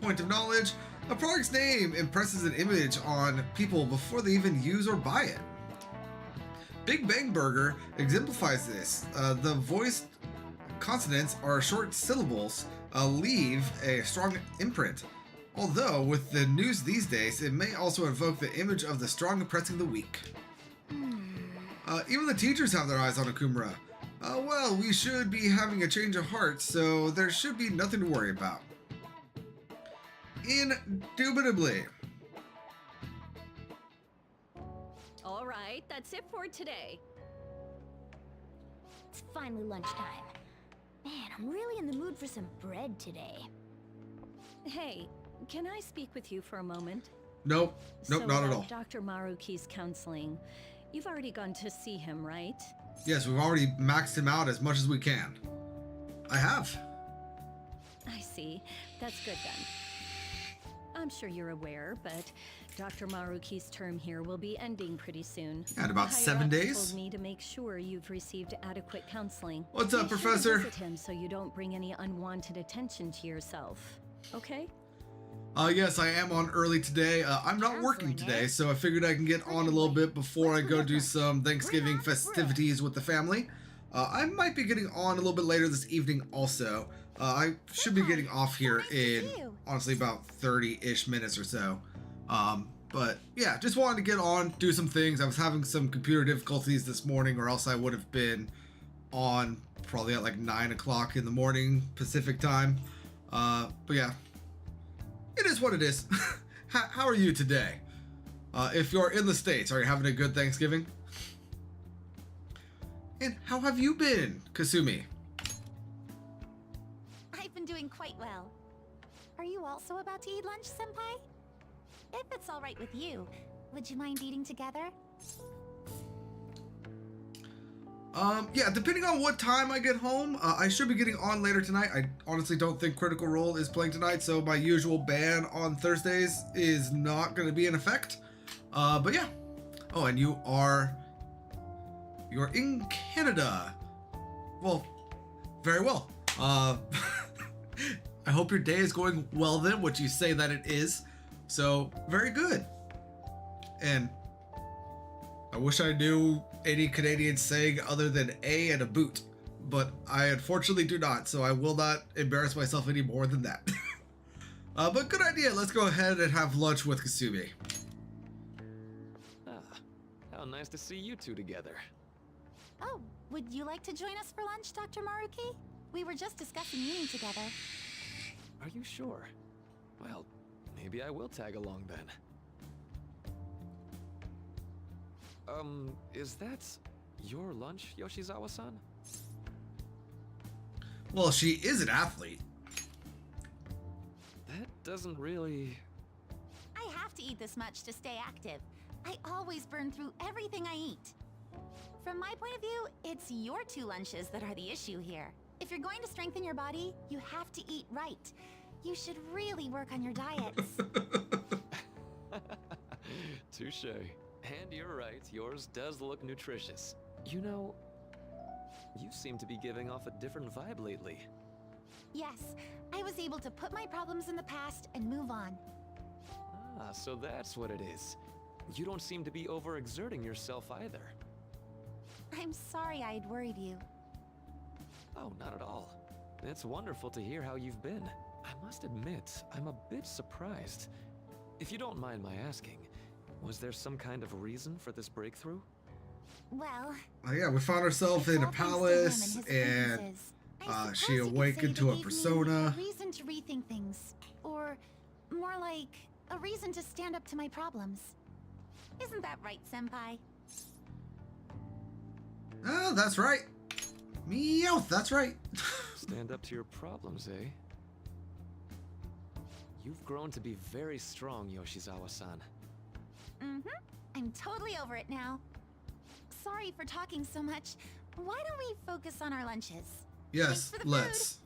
Point of knowledge. A product's name impresses an image on people before they even use or buy it. Big Bang Burger exemplifies this. The voiced consonants are short syllables, leave a strong imprint. Although, with the news these days, it may also evoke the image of the strong oppressing the weak. Even the teachers have their eyes on Akumura. Well, we should be having a change of heart, so there should be nothing to worry about. Indubitably. All right, that's it for today. It's finally lunchtime. Man, I'm really in the mood for some bread today. Hey, can I speak with you for a moment? Nope, So, not at all. Dr. Maruki's counseling. You've already gone to see him, right? Yes, we've already maxed him out as much as we can. I have. I see. That's good then. I'm sure you're aware, but Dr. Maruki's term here will be ending pretty soon. At about Higher 7 ups days. told me to make sure you've received adequate counseling. What's up, Be sure to Professor? visit him so you don't bring any unwanted attention to yourself. Okay? Yes, I am on early today. I'm not working Counseling, today, eh? so I figured I can get on a little bit before I What's the go do difference? some Thanksgiving Relax, festivities with the family. I might be getting on a little bit later this evening also. I should be getting off here nice to see in, you. honestly, about 30-ish minutes or so. But yeah, just wanted to get on, do some things. I was having some computer difficulties this morning, or else I would have been on probably at like 9 o'clock in the morning Pacific time. But yeah, it is what it is. How are you today? If you're in the States, are you having a good Thanksgiving? And how have you been, Kasumi? I've been doing quite well. Are you also about to eat lunch, Senpai? If it's all right with you, would you mind eating together? Yeah, depending on what time I get home, I should be getting on later tonight. I honestly don't think Critical Role is playing tonight, so my usual ban on Thursdays is not going to be in effect. But yeah. Oh, and you're in Canada. Well, very well. I hope your day is going well then, which you say that it is. So, very good. And I wish I knew any Canadian saying other than a and a boot, but I unfortunately do not, so I will not embarrass myself any more than that. But good idea. Let's go ahead and have lunch with Kasumi. Ah, how nice to see you two together. Oh, would you like to join us for lunch, Dr. Maruki? We were just discussing eating together. Are you sure? Well, maybe I will tag along then. Is that your lunch, Yoshizawa-san? Well, she is an athlete. That doesn't really... I have to eat this much to stay active. I always burn through everything I eat. From my point of view, it's your two lunches that are the issue here. If you're going to strengthen your body, you have to eat right. You should really work on your diets. Touche. And you're right, yours does look nutritious. You know, you seem to be giving off a different vibe lately. Yes, I was able to put my problems in the past and move on. Ah, so that's what it is. You don't seem to be overexerting yourself either. I'm sorry I had worried you. Oh, not at all. It's wonderful to hear how you've been. I must admit, I'm a bit surprised. If you don't mind my asking, was there some kind of reason for this breakthrough? Well, Yeah, we found ourselves it's in a all thanks to him palace, his and acquaintances. I she suppose you could awakened say to they a gave me persona. A reason to rethink things, or more like a reason to stand up to my problems. Isn't that right, Senpai? Oh, that's right. Meowth, that's right. Stand up to your problems, eh? You've grown to be very strong, Yoshizawa-san. Mm-hmm. I'm totally over it now. Sorry for talking so much. Why don't we focus on our lunches? Yes, Thanks for the let's.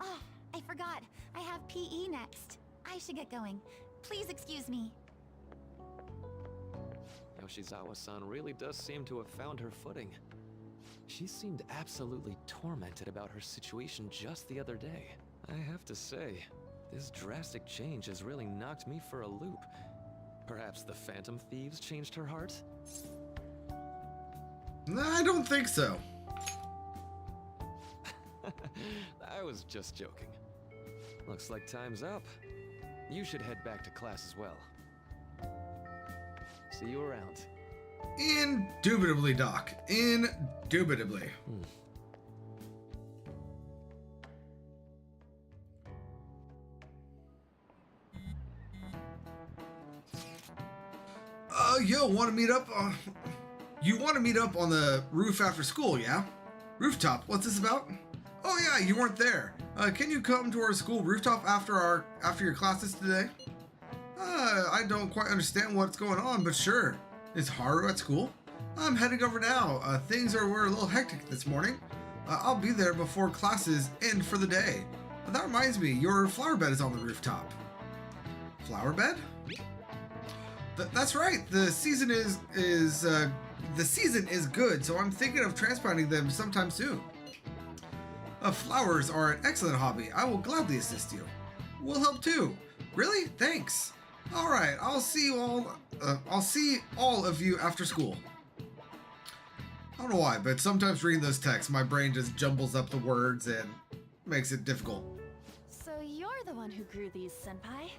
Oh, I forgot. I have PE next. I should get going. Please excuse me. Yoshizawa-san really does seem to have found her footing. She seemed absolutely tormented about her situation just the other day. I have to say, this drastic change has really knocked me for a loop. Perhaps the Phantom Thieves changed her heart? No, I don't think so. I was just joking. Looks like time's up. You should head back to class as well. See you around. Indubitably, Doc. Indubitably. Yo, want to meet up? You want to meet up on the roof after school, yeah? Rooftop, what's this about? Oh yeah, you weren't there. Can you come to our school rooftop after your classes today? I don't quite understand what's going on, but sure. Is Haru at school? I'm heading over now. Were a little hectic this morning. I'll be there before classes end for the day. That reminds me, your flower bed is on the rooftop. Flower bed? That's right. The season is good, so I'm thinking of transplanting them sometime soon. Flowers are an excellent hobby. I will gladly assist you. We'll help too. Really? Thanks. All right. I'll see all of you after school. I don't know why, but sometimes reading those texts, my brain just jumbles up the words and makes it difficult. So you're the one who grew these, Senpai?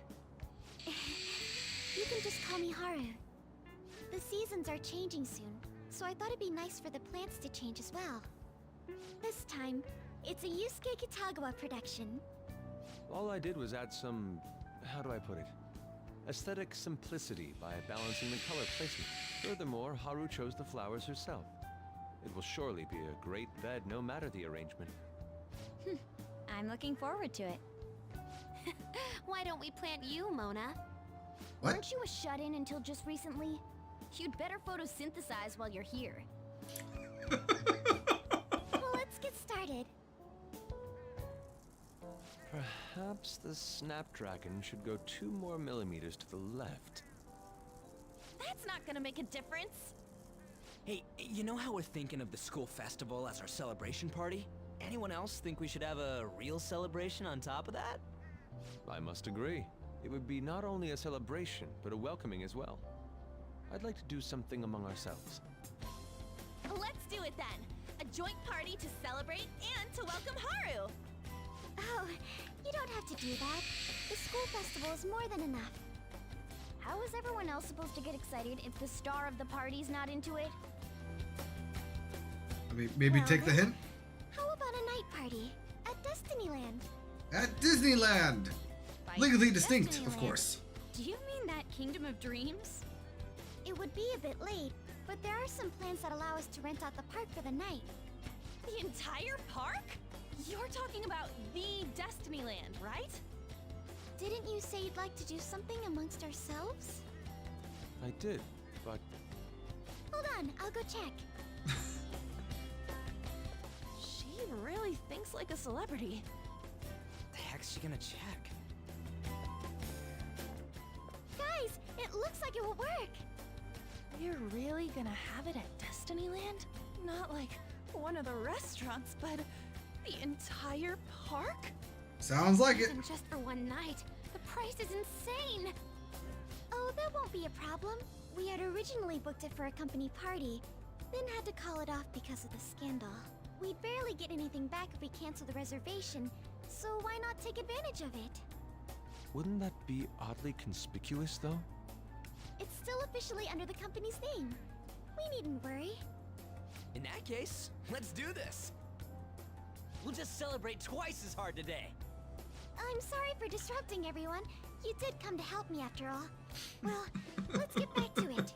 You can just call me Haru. The seasons are changing soon, so I thought it'd be nice for the plants to change as well. This time, it's a Yusuke Kitagawa production. All I did was add some, how do I put it? Aesthetic simplicity by balancing the color placement. Furthermore, Haru chose the flowers herself. It will surely be a great bed no matter the arrangement. I'm looking forward to it. Why don't we plant you, Mona? What? Weren't you a shut-in until just recently? You'd better photosynthesize while you're here. Well, let's get started. Perhaps the Snapdragon should go 2 more millimeters to the left. That's not gonna make a difference. Hey, you know how we're thinking of the school festival as our celebration party? Anyone else think we should have a real celebration on top of that? I must agree. It would be not only a celebration, but a welcoming as well. I'd like to do something among ourselves. Let's do it then. A joint party to celebrate and to welcome Haru. Oh, you don't have to do that. The school festival is more than enough. How is everyone else supposed to get excited if the star of the party's not into it? I mean, maybe Well, take the hint? How about a night party at Destinyland? At Disneyland! By Legally distinct, of Destinyland. course. Do you mean that Kingdom of Dreams? It would be a bit late, but there are some plans that allow us to rent out the park for the night. The entire park? You're talking about the Destinyland, right? Didn't you say you'd like to do something amongst ourselves? I did, but Hold on, I'll go check. She really thinks like a celebrity. The heck's she gonna check? Guys, it looks like it will work. You're really gonna have it at Destinyland? Not like one of the restaurants, but the entire park? Sounds like it. And just for one night. The price is insane. Oh, that won't be a problem. We had originally booked it for a company party, then had to call it off because of the scandal. We'd barely get anything back if we cancel the reservation, so why not take advantage of it? wouldn't that be oddly conspicuous, though? It's still officially under the company's name. We needn't worry. In that case, let's do this. We'll just celebrate twice as hard today. I'm sorry for disrupting everyone. You did come to help me after all. Well, let's get back to it.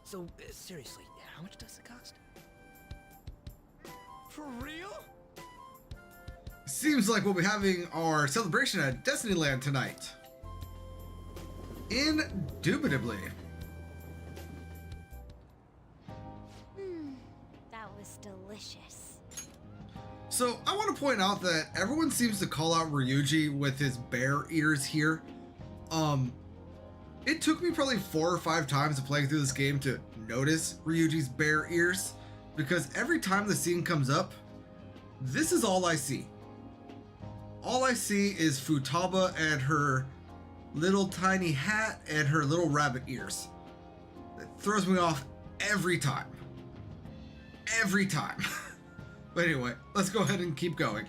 So, seriously, how much does it cost? For real? Seems like we'll be having our celebration at Destinyland tonight. Indubitably. That was delicious. So I want to point out that everyone seems to call out Ryuji with his bear ears here. It took me probably 4 or 5 times of playing through this game to notice Ryuji's bear ears, because every time the scene comes up, this is all I see. All I see is Futaba and her little tiny hat and her little rabbit ears. It throws me off every time. Every time. But anyway, let's go ahead and keep going.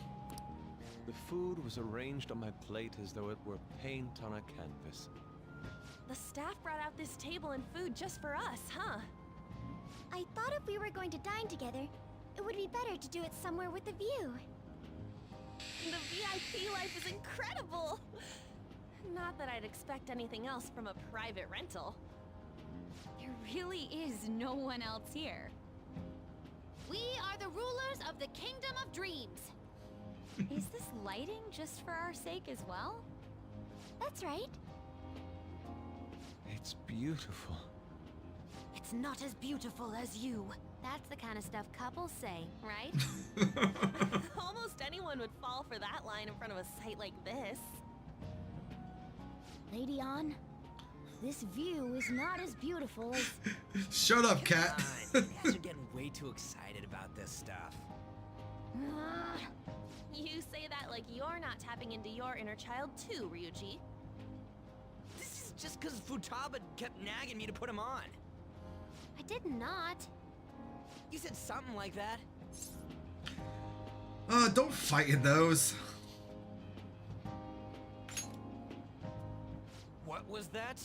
The food was arranged on my plate as though it were paint on a canvas. The staff brought out this table and food just for us, huh? I thought if we were going to dine together, it would be better to do it somewhere with a view. The VIP life is incredible! Not that I'd expect anything else from a private rental. There really is no one else here. We are the rulers of the Kingdom of Dreams. Is this lighting just for our sake as well? That's right. It's beautiful. It's not as beautiful as you. That's the kind of stuff couples say, right? Almost anyone would fall for that line in front of a site like this. Lady On, this view is not as beautiful as... Shut up, cat. You guys are getting way too excited about this stuff. You say that like you're not tapping into your inner child too, Ryuji. This is just because Futaba kept nagging me to put him on. I did not. You said something like that. Don't fight in those. What was that?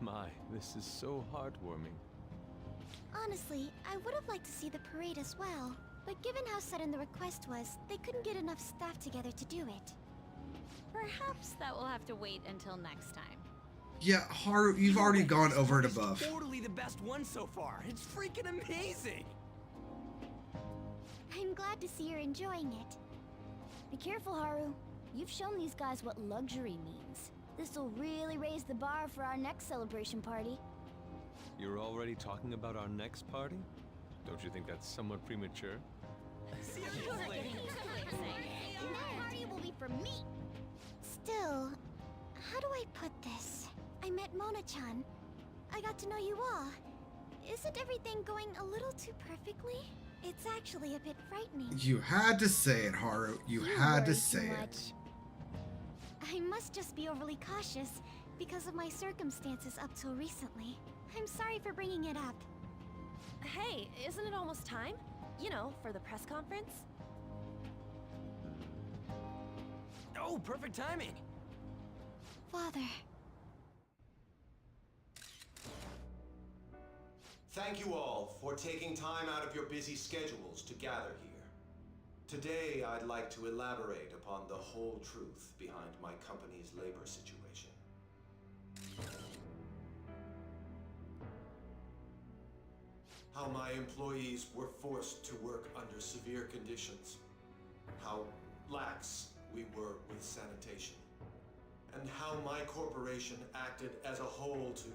My, this is so heartwarming. Honestly, I would have liked to see the parade as well. But given how sudden the request was, they couldn't get enough staff together to do it. Perhaps that will have to wait until next time. Yeah, Haru, you've already gone over and above. It's totally the best one so far. It's freaking amazing. I'm glad to see you're enjoying it. Be careful, Haru. You've shown these guys what luxury means. This'll really raise the bar for our next celebration party. You're already talking about our next party? Don't you think that's somewhat premature? See you You're guys later. getting The party will be for me. Still, how do I put this? I met Mona-chan. I got to know you all. Isn't everything going a little too perfectly? It's actually a bit frightening. You had to say it, Haru. You had to worry say too it. much. I must just be overly cautious because of my circumstances up till recently. I'm sorry for bringing it up. Hey, isn't it almost time? You know, for the press conference? Oh, perfect timing. Father. Thank you all for taking time out of your busy schedules to gather here. Today, I'd like to elaborate upon the whole truth behind my company's labor situation. How my employees were forced to work under severe conditions. How lax we were with sanitation. And how my corporation acted as a whole to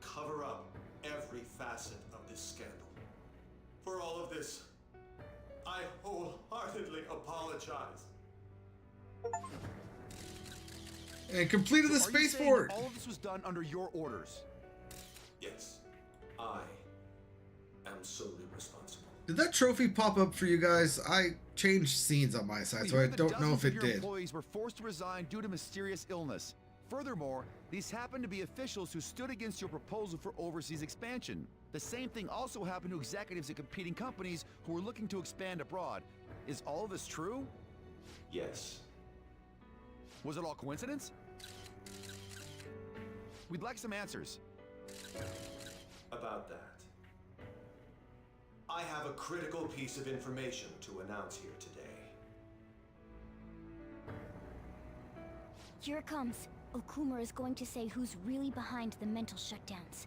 cover up every facet of this scandal. For all of this, I wholeheartedly apologize. And completed the So are you saying spaceport. all of this was done under your orders? Yes, I am solely responsible. Did that trophy pop up for you guys? I changed scenes on my side, We so I heard that don't know dozens if of it your did. employees were forced to resign due to mysterious illness. Furthermore, these happened to be officials who stood against your proposal for overseas expansion. The same thing also happened to executives at competing companies who were looking to expand abroad. Is all of this true? Yes. Was it all coincidence? We'd like some answers. About that. I have a critical piece of information to announce here today. Here it comes. Okumura is going to say who's really behind the mental shutdowns.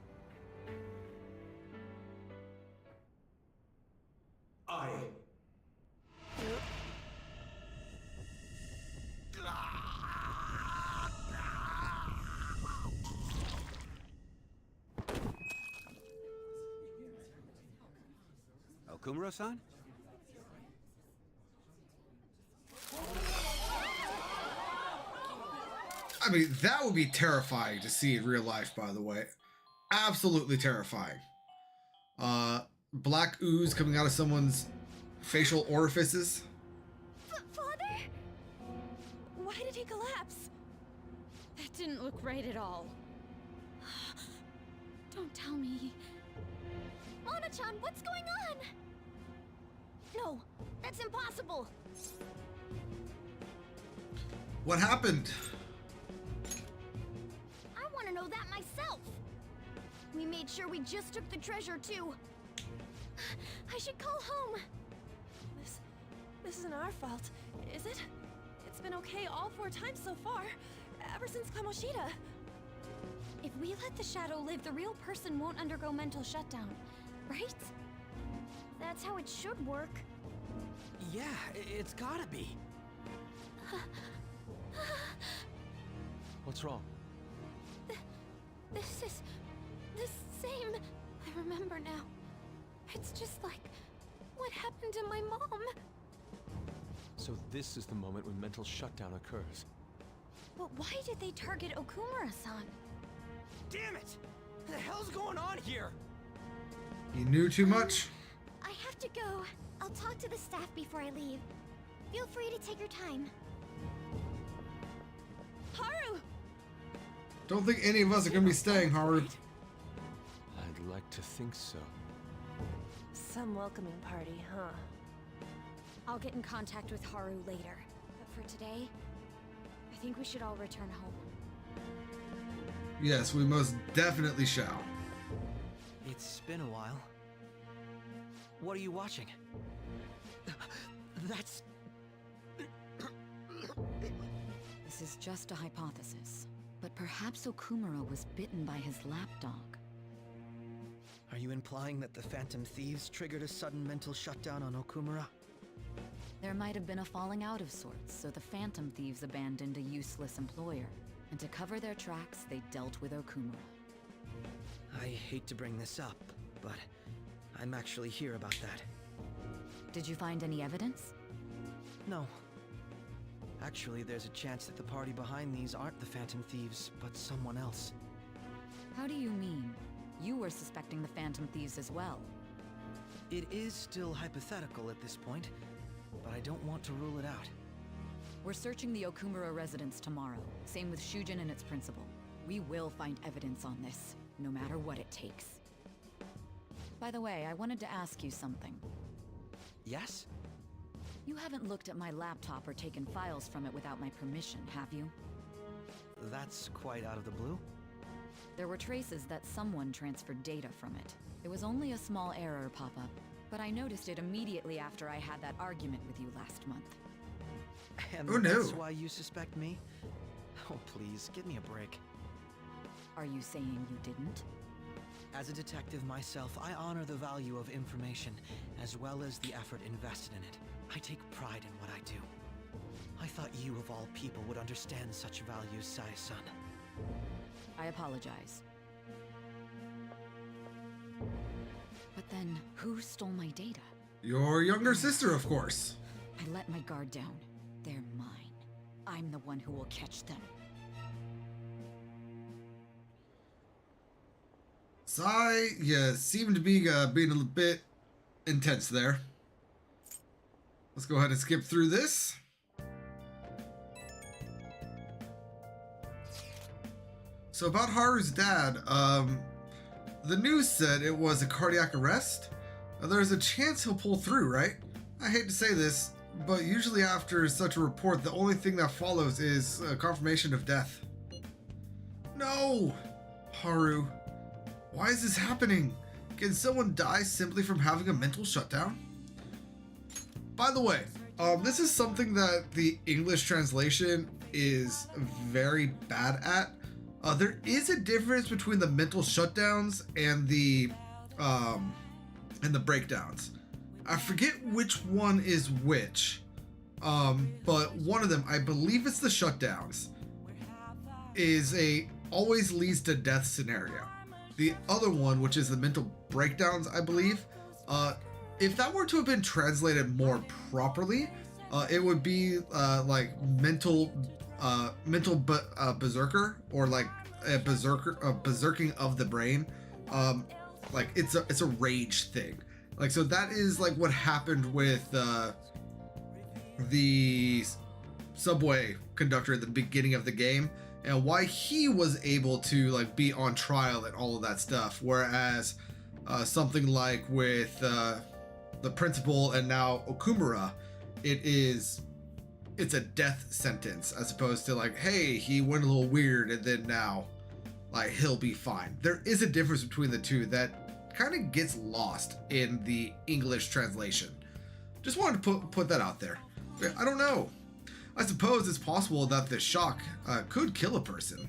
I... Okumura-san? I mean, that would be terrifying to see in real life, by the way. Absolutely terrifying. Black ooze coming out of someone's facial orifices. Father? Why did he collapse? That didn't look right at all. Don't tell me. Mona-chan, what's going on? No, that's impossible! What happened? I want to know that made sure we just took the treasure, too. I should call home. This isn't our fault, is it? It's been okay all 4 times so far, ever since Kamoshida. If we let the shadow live, the real person won't undergo mental shutdown, right? That's how it should work. Yeah, it's gotta be. What's wrong? This is the same. I remember now. It's just like what happened to my mom. So this is the moment when mental shutdown occurs. But why did they target Okumura-san? Damn it! What the hell's going on here? You knew too much? I have to go. I'll talk to the staff before I leave. Feel free to take your time. Haru! Don't think any of us are gonna be staying, Haru. I'd like to think so. Some welcoming party, huh? I'll get in contact with Haru later. But for today, I think we should all return home. Yes, we most definitely shall. It's been a while. What are you watching? That's... This is just a hypothesis, but perhaps Okumura was bitten by his lapdog. Are you implying that the Phantom Thieves triggered a sudden mental shutdown on Okumura? There might have been a falling out of sorts, so the Phantom Thieves abandoned a useless employer. And to cover their tracks, they dealt with Okumura. I hate to bring this up, but I'm actually here about that. Did you find any evidence? No. Actually, there's a chance that the party behind these aren't the Phantom Thieves, but someone else. How do you mean? You were suspecting the Phantom Thieves as well. It is still hypothetical at this point, but I don't want to rule it out. We're searching the Okumura residence tomorrow. Same with Shujin and its principal. We will find evidence on this, no matter what it takes. By the way, I wanted to ask you something. Yes? You haven't looked at my laptop or taken files from it without my permission, have you? That's quite out of the blue. There were traces that someone transferred data from it. It was only a small error pop-up, but I noticed it immediately after I had that argument with you last month. And Oh, no. that's why you suspect me? Oh, please, give me a break. Are you saying you didn't? As a detective myself, I honor the value of information, as well as the effort invested in it. I take pride in what I do. I thought you, of all people, would understand such values, Sai-san. I apologize. But then, who stole my data? Your younger sister, of course. I let my guard down. They're mine. I'm the one who will catch them. Sai, you seem to be being a little bit intense there. Let's go ahead and skip through this. So about Haru's dad, the news said it was a cardiac arrest. There's a chance he'll pull through, right? I hate to say this, but usually after such a report, the only thing that follows is a confirmation of death. No! Haru, why is this happening? Can someone die simply from having a mental shutdown? By the way, this is something that the English translation is very bad at. There is a difference between the mental shutdowns and the breakdowns. I forget which one is which, but one of them, I believe it's the shutdowns, is always leads to death scenario. The other one, which is the mental breakdowns, I believe, if that were to have been translated more properly, it would be like mental berserker, or like a berserking of the brain. Like it's a rage thing. Like, so that is like what happened with the subway conductor at the beginning of the game, and why he was able to like be on trial and all of that stuff, whereas something like with the principal and now Okumura, it's a death sentence, as opposed to like, hey, he went a little weird and then now like he'll be fine. There is a difference between the two that kind of gets lost in the English translation. Just wanted to put that out there. I don't know. I suppose it's possible that the shock could kill a person.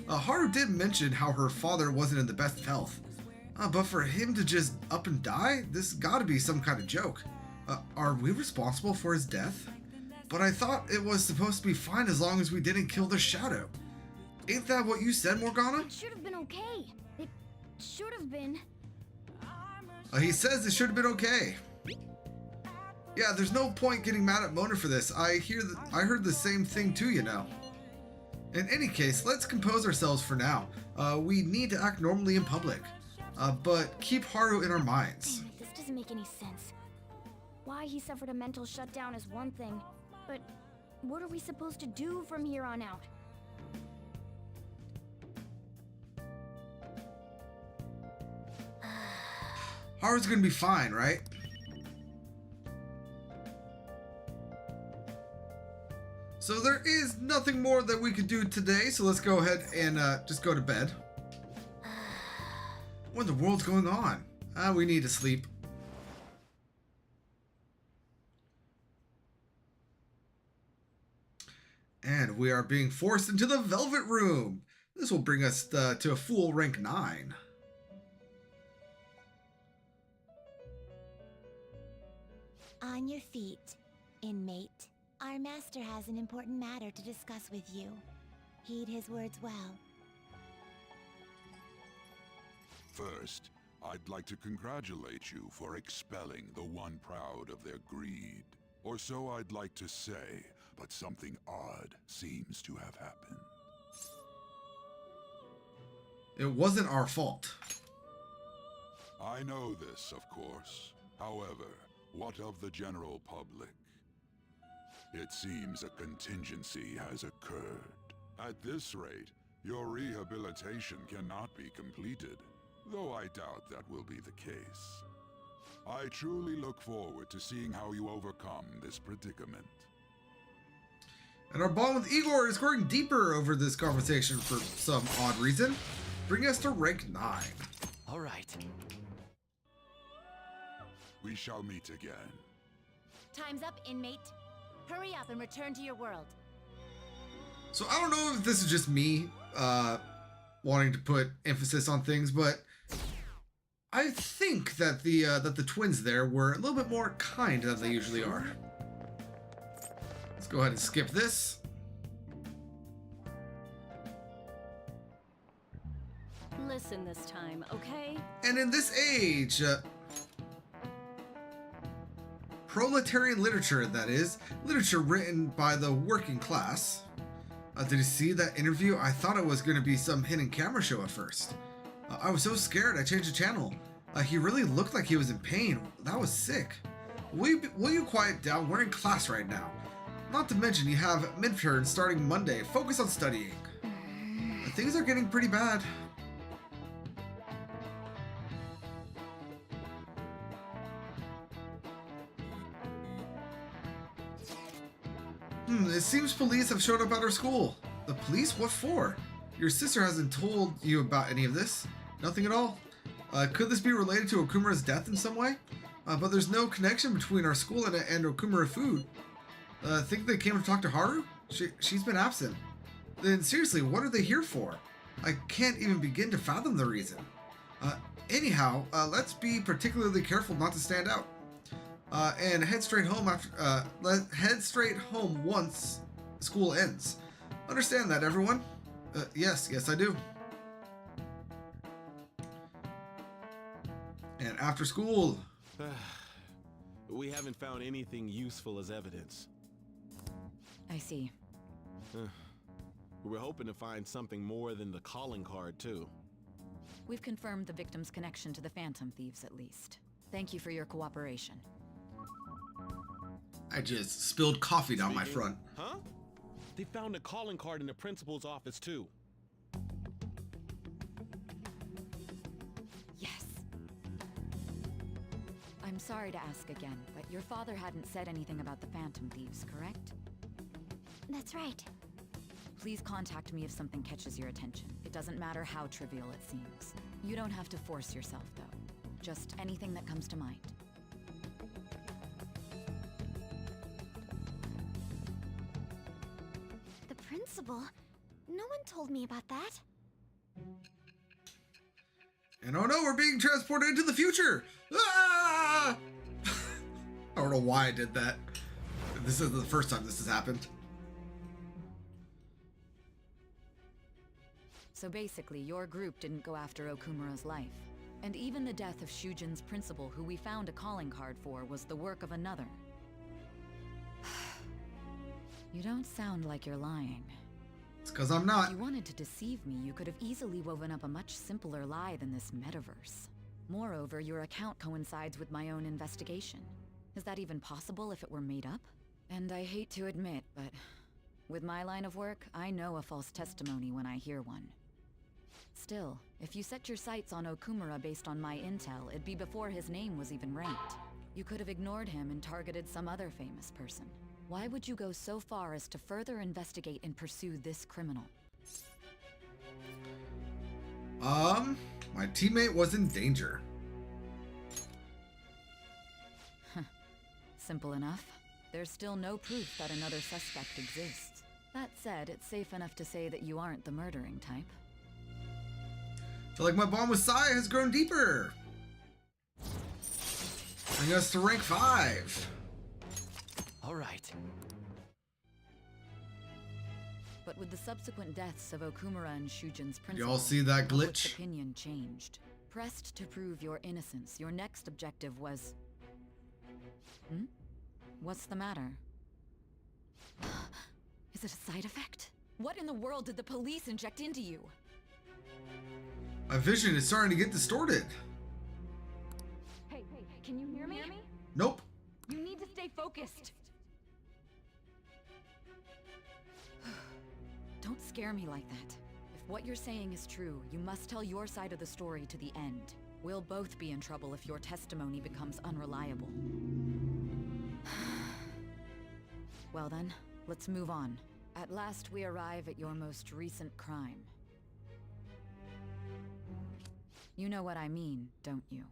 Haru did mention how her father wasn't in the best of health. But for him to just up and die, this gotta be some kind of joke. Are we responsible for his death? But I thought it was supposed to be fine as long as we didn't kill the shadow. Ain't that what you said, Morgana? It should have been okay. It should have been. He says it should have been okay. Yeah, there's no point getting mad at Mona for this. I heard the same thing too, you know. In any case, let's compose ourselves for now. We need to act normally in public. But keep Haru in our minds. Damn it, this doesn't make any sense. Why he suffered a mental shutdown is one thing, but what are we supposed to do from here on out? Haru's gonna be fine, right? So there is nothing more that we could do today, so let's go ahead and just go to bed. What in the world's going on? We need to sleep. And we are being forced into the Velvet Room. This will bring us to a full rank 9. On your feet, inmate. Our master has an important matter to discuss with you. Heed his words well. First, I'd like to congratulate you for expelling the one proud of their greed. Or so I'd like to say, but something odd seems to have happened. It wasn't our fault. I know this, of course. However, what of the general public? It seems a contingency has occurred. At this rate, your rehabilitation cannot be completed, though I doubt that will be the case. I truly look forward to seeing how you overcome this predicament. And our bond with Igor is growing deeper over this conversation for some odd reason, bringing us to rank 9. All right. We shall meet again. Time's up, inmate. Hurry up and return to your world. So I don't know if this is just me wanting to put emphasis on things, but I think that the twins there were a little bit more kind than they usually are. Let's go ahead and skip this. Listen this time, okay? And in this age, proletarian literature, that is, literature written by the working class. Did you see that interview? I thought it was going to be some hidden camera show at first. I was so scared I changed the channel. He really looked like he was in pain. That was sick. Will you quiet down? We're in class right now. Not to mention you have midterms starting Monday. Focus on studying. Things are getting pretty bad. It seems police have showed up at our school. The police? What for? Your sister hasn't told you about any of this. Nothing at all? Could this be related to Okumura's death in some way? But there's no connection between our school and Okumura food. Think they came to talk to Haru? She's been absent. Then seriously, what are they here for? I can't even begin to fathom the reason. Anyhow, let's be particularly careful not to stand out. And head straight home head straight home once school ends. Understand that, everyone? Yes, I do. And after school. We haven't found anything useful as evidence. I see. We were hoping to find something more than the calling card, too. We've confirmed the victim's connection to the Phantom Thieves, at least. Thank you for your cooperation. I just spilled coffee down my front. Huh? They found a calling card in the principal's office, too. Yes. I'm sorry to ask again, but your father hadn't said anything about the Phantom Thieves, correct? That's right. Please contact me if something catches your attention. It doesn't matter how trivial it seems. You don't have to force yourself, though. Just anything that comes to mind. The principal? No one told me about that. And oh no, we're being transported into the future! Ah! I don't know why I did that. This is the first time this has happened. So basically, your group didn't go after Okumura's life. And even the death of Shujin's principal, who we found a calling card for, was the work of another. You don't sound like you're lying. It's because I'm not. If you wanted to deceive me, you could have easily woven up a much simpler lie than this metaverse. Moreover, your account coincides with my own investigation. Is that even possible if it were made up? And I hate to admit, but with my line of work, I know a false testimony when I hear one. Still, if you set your sights on Okumura based on my intel, it'd be before his name was even ranked. You could have ignored him and targeted some other famous person. Why would you go so far as to further investigate and pursue this criminal? My teammate was in danger. Simple enough. There's still no proof that another suspect exists. That said, it's safe enough to say that you aren't the murdering type. I feel like my bond with Sai has grown deeper. Bring us to rank 5. All right. But with the subsequent deaths of Okumura and Shujin's principal, Y'all see that public's glitch? opinion changed. Pressed to prove your innocence, your next objective was... What's the matter? Is it a side effect? What in the world did the police inject into you? My vision is starting to get distorted. Hey, can you hear me? Nope. You need to stay focused. Don't scare me like that. If what you're saying is true, you must tell your side of the story to the end. We'll both be in trouble if your testimony becomes unreliable. Well then, let's move on. At last we arrive at your most recent crime. You know what I mean, don't you?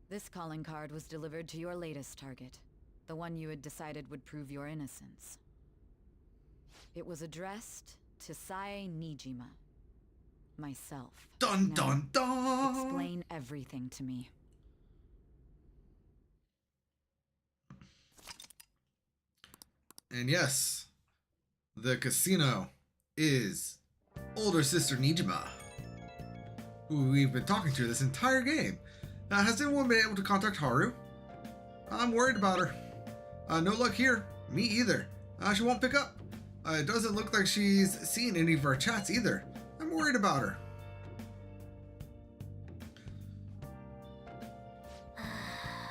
This calling card was delivered to your latest target, the one you had decided would prove your innocence. It was addressed to Sae Nijima. Myself. Dun Now, dun dun! explain everything to me. And yes, the casino is older sister Nijima, who we've been talking to this entire game. Has anyone been able to contact Haru? I'm worried about her. No luck here. Me either. She won't pick up. It doesn't look like she's seen any of our chats either. I'm worried about her.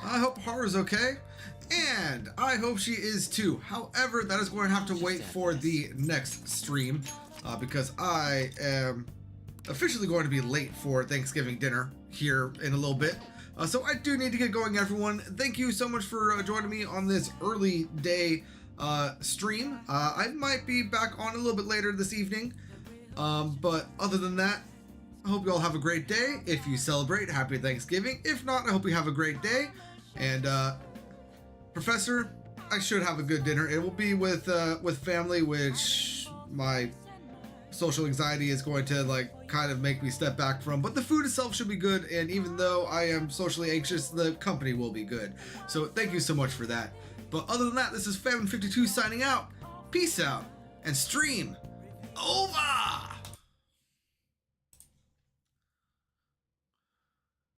I hope Haru's okay. And I hope she is too. However, that is going to have to wait for the next stream because I am officially going to be late for Thanksgiving dinner here in a little bit. So I do need to get going, everyone. Thank you so much for joining me on this early day stream. I might be back on a little bit later this evening. But other than that, I hope you all have a great day. If you celebrate, happy Thanksgiving. If not, I hope you have a great day. And Professor, I should have a good dinner. It will be with family, which my social anxiety is going to kind of make me step back from. But the food itself should be good, and even though I am socially anxious, the company will be good. So thank you so much for that. But other than that, this is Famine52 signing out. Peace out, and stream over!